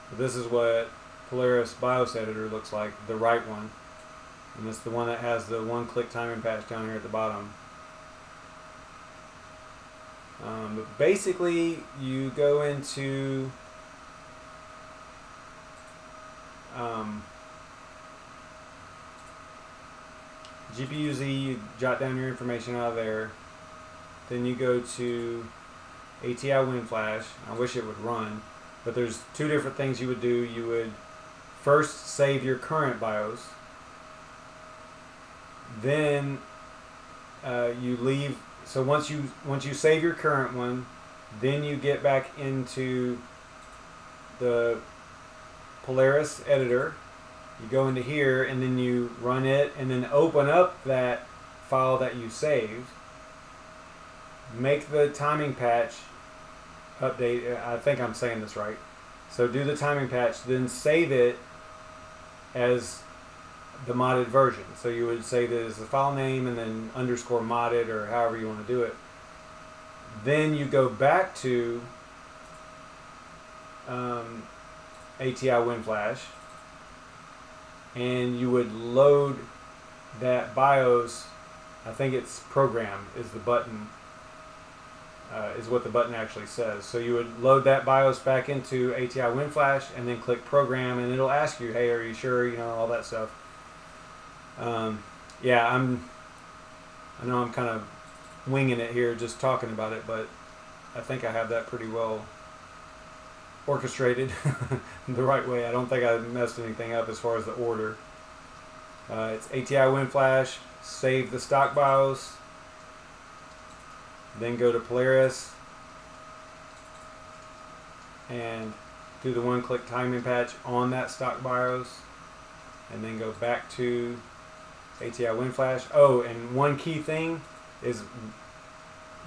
But this is what Polaris BIOS editor looks like, the right one. And it's the one that has the one-click timing patch down here at the bottom. But basically, you go into GPU Z, you jot down your information out of there. Then you go to ATI Wind Flash. I wish it would run, but there's two different things you would do. You would first save your current BIOS. Then you leave. So once you save your current one, then you get back into the Polaris editor. You go into here, and then you run it, and then open up that file that you saved. Make the timing patch update. I think I'm saying this right. So do the timing patch, then save it as the modded version. So you would say that as the file name, and then underscore modded, or however you want to do it. Then you go back to ATI Wind Flash, and you would load that BIOS. I think it's program is the button, is what the button actually says. So you would load that BIOS back into ATI Wind Flash, and then click program, and it'll ask you, hey, are you sure, you know, all that stuff. Yeah, I know I'm kind of winging it here, just talking about it, but I think I have that pretty well orchestrated the right way. I don't think I messed anything up as far as the order. It's ATI WinFlash. Save the stock BIOS. Then go to Polaris and do the one-click timing patch on that stock BIOS, and then go back to ATI WinFlash. Oh, and one key thing is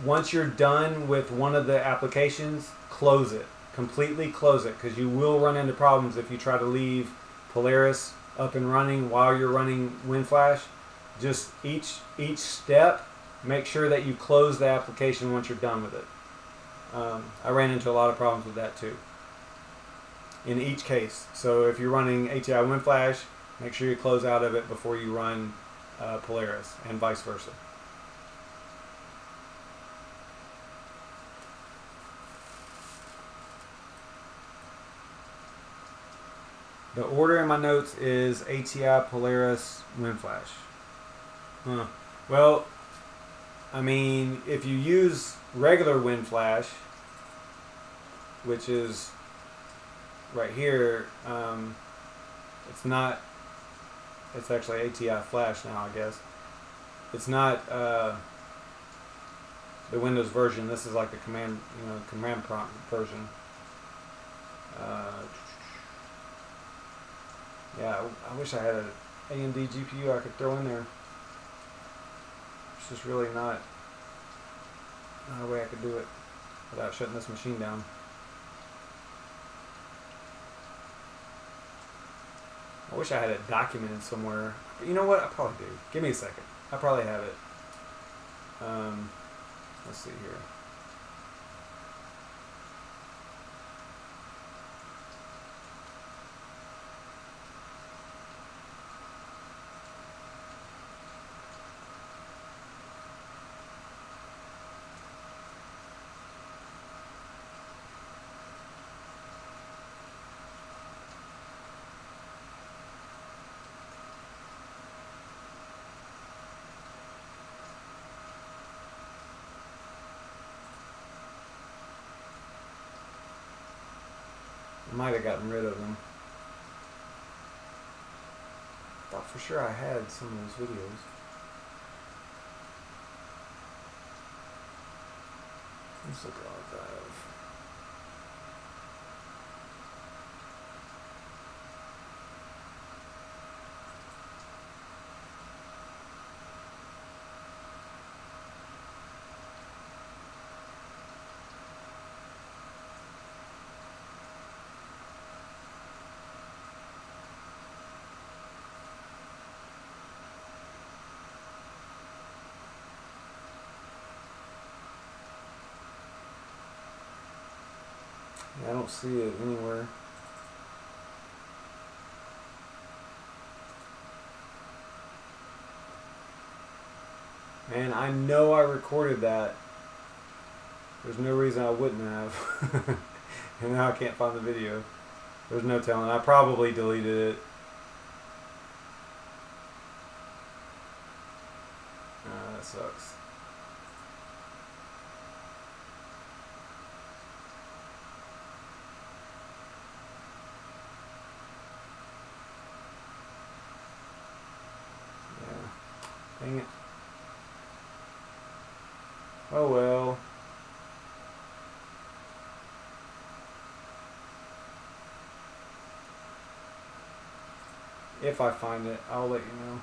once you're done with one of the applications, close it. Completely close it, because you will run into problems if you try to leave Polaris up and running while you're running WinFlash. Just each step, make sure that you close the application once you're done with it. I ran into a lot of problems with that too in each case. So if you're running ATI WinFlash, make sure you close out of it before you run Polaris, and vice versa. The order in my notes is ATI, Polaris, WinFlash. Well, I mean, if you use regular WinFlash, which is right here, it's actually ATI Flash now, I guess. It's not the Windows version. This is like the command prompt version. Yeah, I wish I had an AMD GPU I could throw in there. It's just really not a way I could do it without shutting this machine down. I wish I had it documented somewhere. But you know what? I probably do. Give me a second. I probably have it. Let's see here. I might have gotten rid of them. Thought for sure I had some of those videos. Let's look at archive. I don't see it anywhere. Man, I know I recorded that. There's no reason I wouldn't have. And now I can't find the video. There's no telling. I probably deleted it. That sucks. Dang it. Oh well. If I find it, I'll let you know.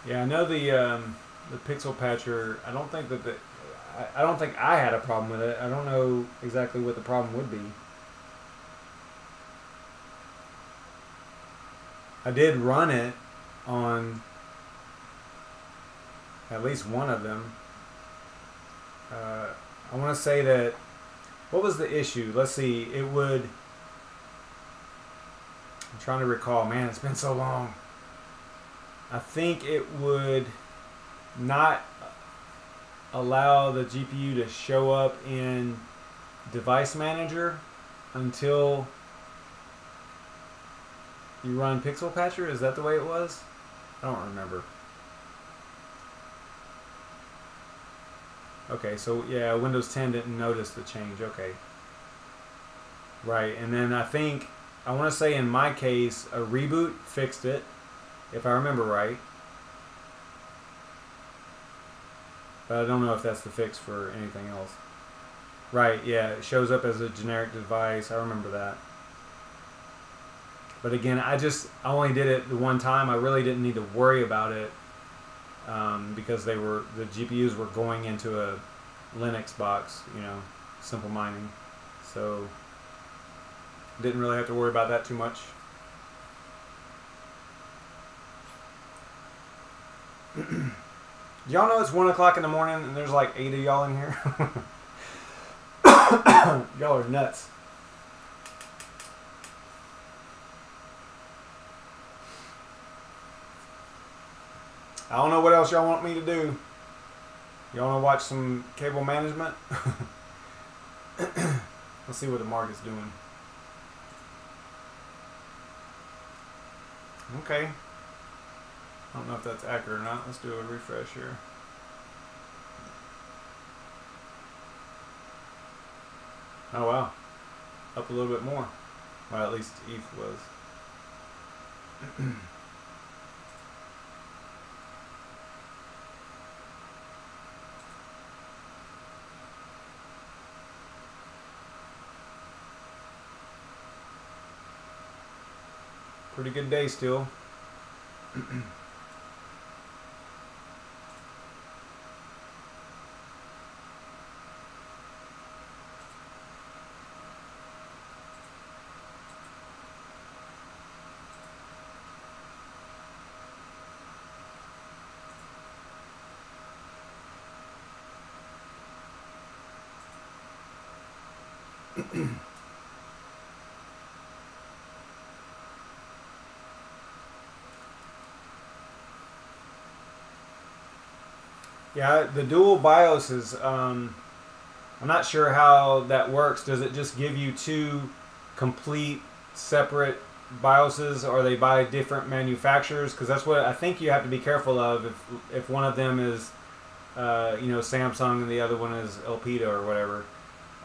Yeah, I know the pixel patcher. I don't think that I don't think I had a problem with it. I don't know exactly what the problem would be. I did run it on at least one of them. I want to say that, what was the issue? Let's see, it would, I'm trying to recall, man, it's been so long. I think it would not allow the GPU to show up in Device Manager until you run Pixel Patcher. Is that the way it was? I don't remember. Okay, so yeah, Windows 10 didn't notice the change. Okay. Right, and then I want to say in my case, a reboot fixed it, if I remember right. But I don't know if that's the fix for anything else. Right, yeah, it shows up as a generic device. I remember that. But again, I only did it the one time. I really didn't need to worry about it because the GPUs were going into a Linux box, you know, simple mining. So didn't really have to worry about that too much. Y'all know it's 1 o'clock in the morning and there's like 8 of y'all in here? Y'all are nuts. I don't know what else y'all want me to do. Y'all want to watch some cable management? Let's see what the market's doing. Okay. I don't know if that's accurate or not. Let's do a refresh here. Oh wow. Up a little bit more. Well, at least ETH was. Pretty good day still. Yeah, the dual BIOSes, I'm not sure how that works. Does it just give you two complete separate BIOSes, or are they by different manufacturers? Because that's what I think you have to be careful of if one of them is, you know, Samsung and the other one is Elpida or whatever.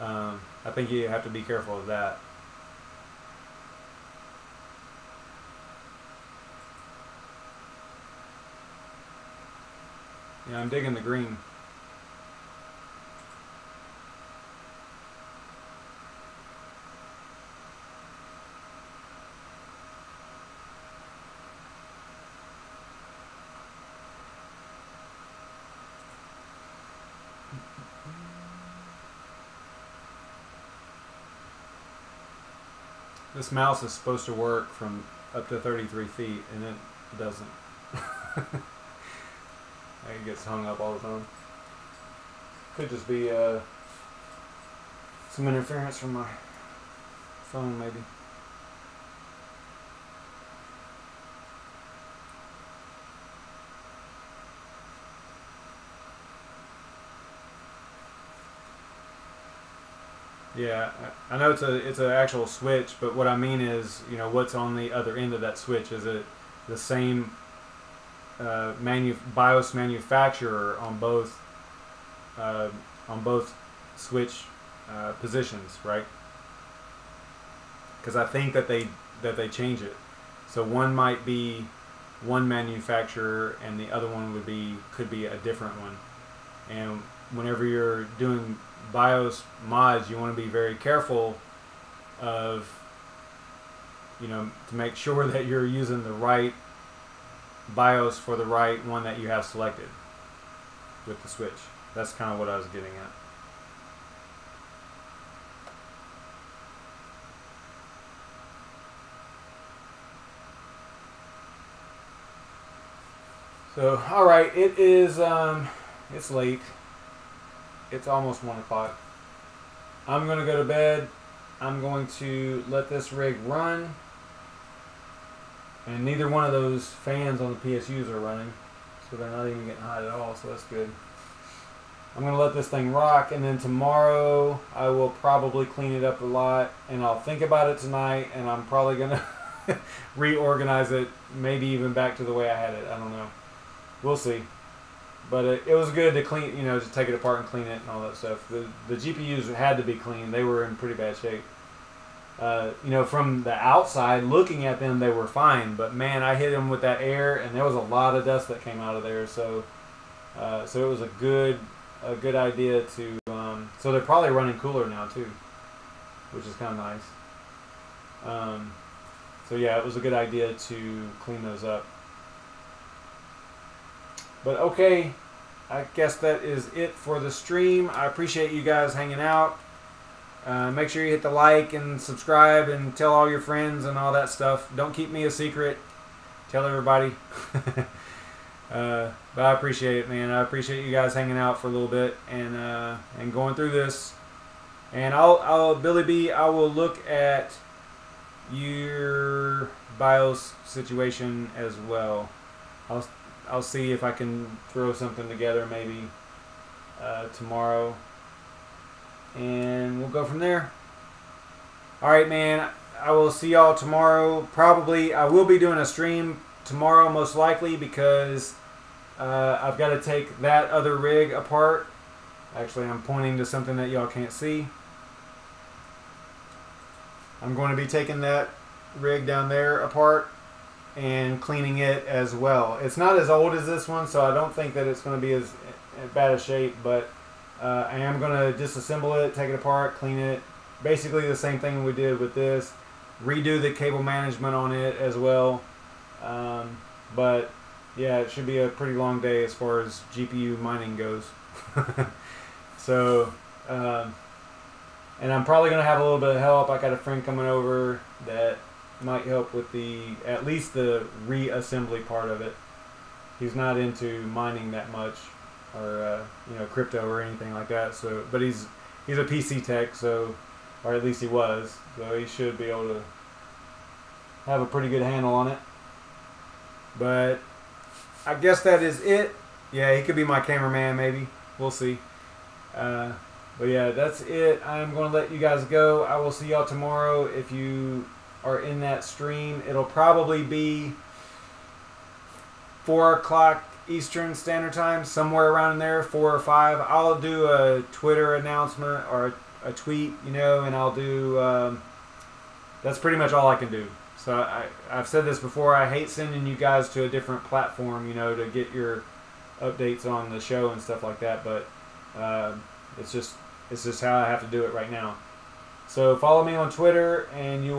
I think you have to be careful of that. Yeah, I'm digging the green. This mouse is supposed to work from up to 33 feet, and it doesn't. It gets hung up all the time. Could just be some interference from my phone, maybe. Yeah, I know it's an actual switch, but what I mean is, you know, what's on the other end of that switch? Is it the same BIOS manufacturer on both switch positions, right? Because I think that they change it. So one might be one manufacturer, and the other one could be a different one. And whenever you're doing BIOS mods, you want to be very careful of, you know, to make sure that you're using the right BIOS for the right one that you have selected with the switch. That's kind of what I was getting at. So, all right, it is it's late. It's almost 1 o'clock. I'm gonna go to bed. I'm going to let this rig run. And neither one of those fans on the PSUs are running, so they're not even getting hot at all, so that's good. I'm going to let this thing rock, and then tomorrow I will probably clean it up a lot, and I'll think about it tonight, and I'm probably going to reorganize it, maybe even back to the way I had it. I don't know. We'll see. But it was good to clean, you know, to take it apart and clean it and all that stuff. The GPUs had to be clean. They were in pretty bad shape. You know, from the outside, looking at them, they were fine. But man, I hit them with that air, and there was a lot of dust that came out of there. So it was a good idea to. So they're probably running cooler now too, which is kind of nice. So yeah, it was a good idea to clean those up. But okay, I guess that is it for the stream. I appreciate you guys hanging out. Make sure you hit the like and subscribe and tell all your friends and all that stuff. Don't keep me a secret. Tell everybody. But I appreciate it, man. I appreciate you guys hanging out for a little bit and going through this. And I'll Billy B, I will look at your BIOS situation as well. I'll see if I can throw something together maybe tomorrow, and we'll go from there. Alright, man, I will see y'all tomorrow. Probably I will be doing a stream tomorrow, most likely, because I've got to take that other rig apart. Actually, I'm pointing to something that y'all can't see. I'm going to be taking that rig down there apart and cleaning it as well. It's not as old as this one, so I don't think that it's going to be as bad a shape, but I am going to disassemble it, take it apart, clean it. Basically the same thing we did with this. Redo the cable management on it as well. But yeah, it should be a pretty long day as far as GPU mining goes. So, and I'm probably going to have a little bit of help. I got a friend coming over that might help with at least the reassembly part of it. He's not into mining that much, or you know, crypto or anything like that. So, but he's a PC tech, so, or at least he was. So he should be able to have a pretty good handle on it. But I guess that is it. Yeah, he could be my cameraman maybe. We'll see. But yeah, that's it. I'm going to let you guys go. I will see y'all tomorrow. If you are in that stream, it'll probably be 4 o'clock Eastern Standard Time, somewhere around there, 4 or 5. I'll do a Twitter announcement or a tweet, you know, and I'll do, that's pretty much all I can do. So I've said this before, I hate sending you guys to a different platform, you know, to get your updates on the show and stuff like that, but it's just how I have to do it right now. So follow me on Twitter, and you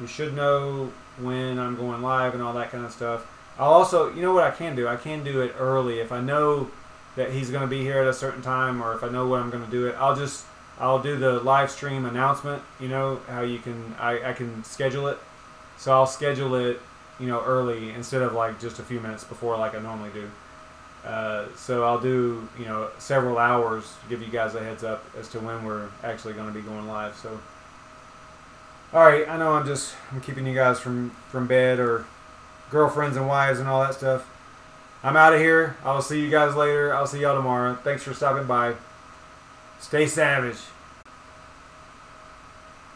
should know when I'm going live and all that kind of stuff. I'll also, you know what I can do? I can do it early. If I know that he's going to be here at a certain time, or if I know when I'm going to do it, I'll do the live stream announcement. You know how you can, I can schedule it. So I'll schedule it, you know, early instead of like just a few minutes before like I normally do. So I'll do, you know, several hours to give you guys a heads up as to when we're actually going to be going live. So, alright, I know I'm keeping you guys from bed or girlfriends and wives and all that stuff. I'm out of here. I'll see you guys later. I'll see y'all tomorrow. Thanks for stopping by. Stay savage.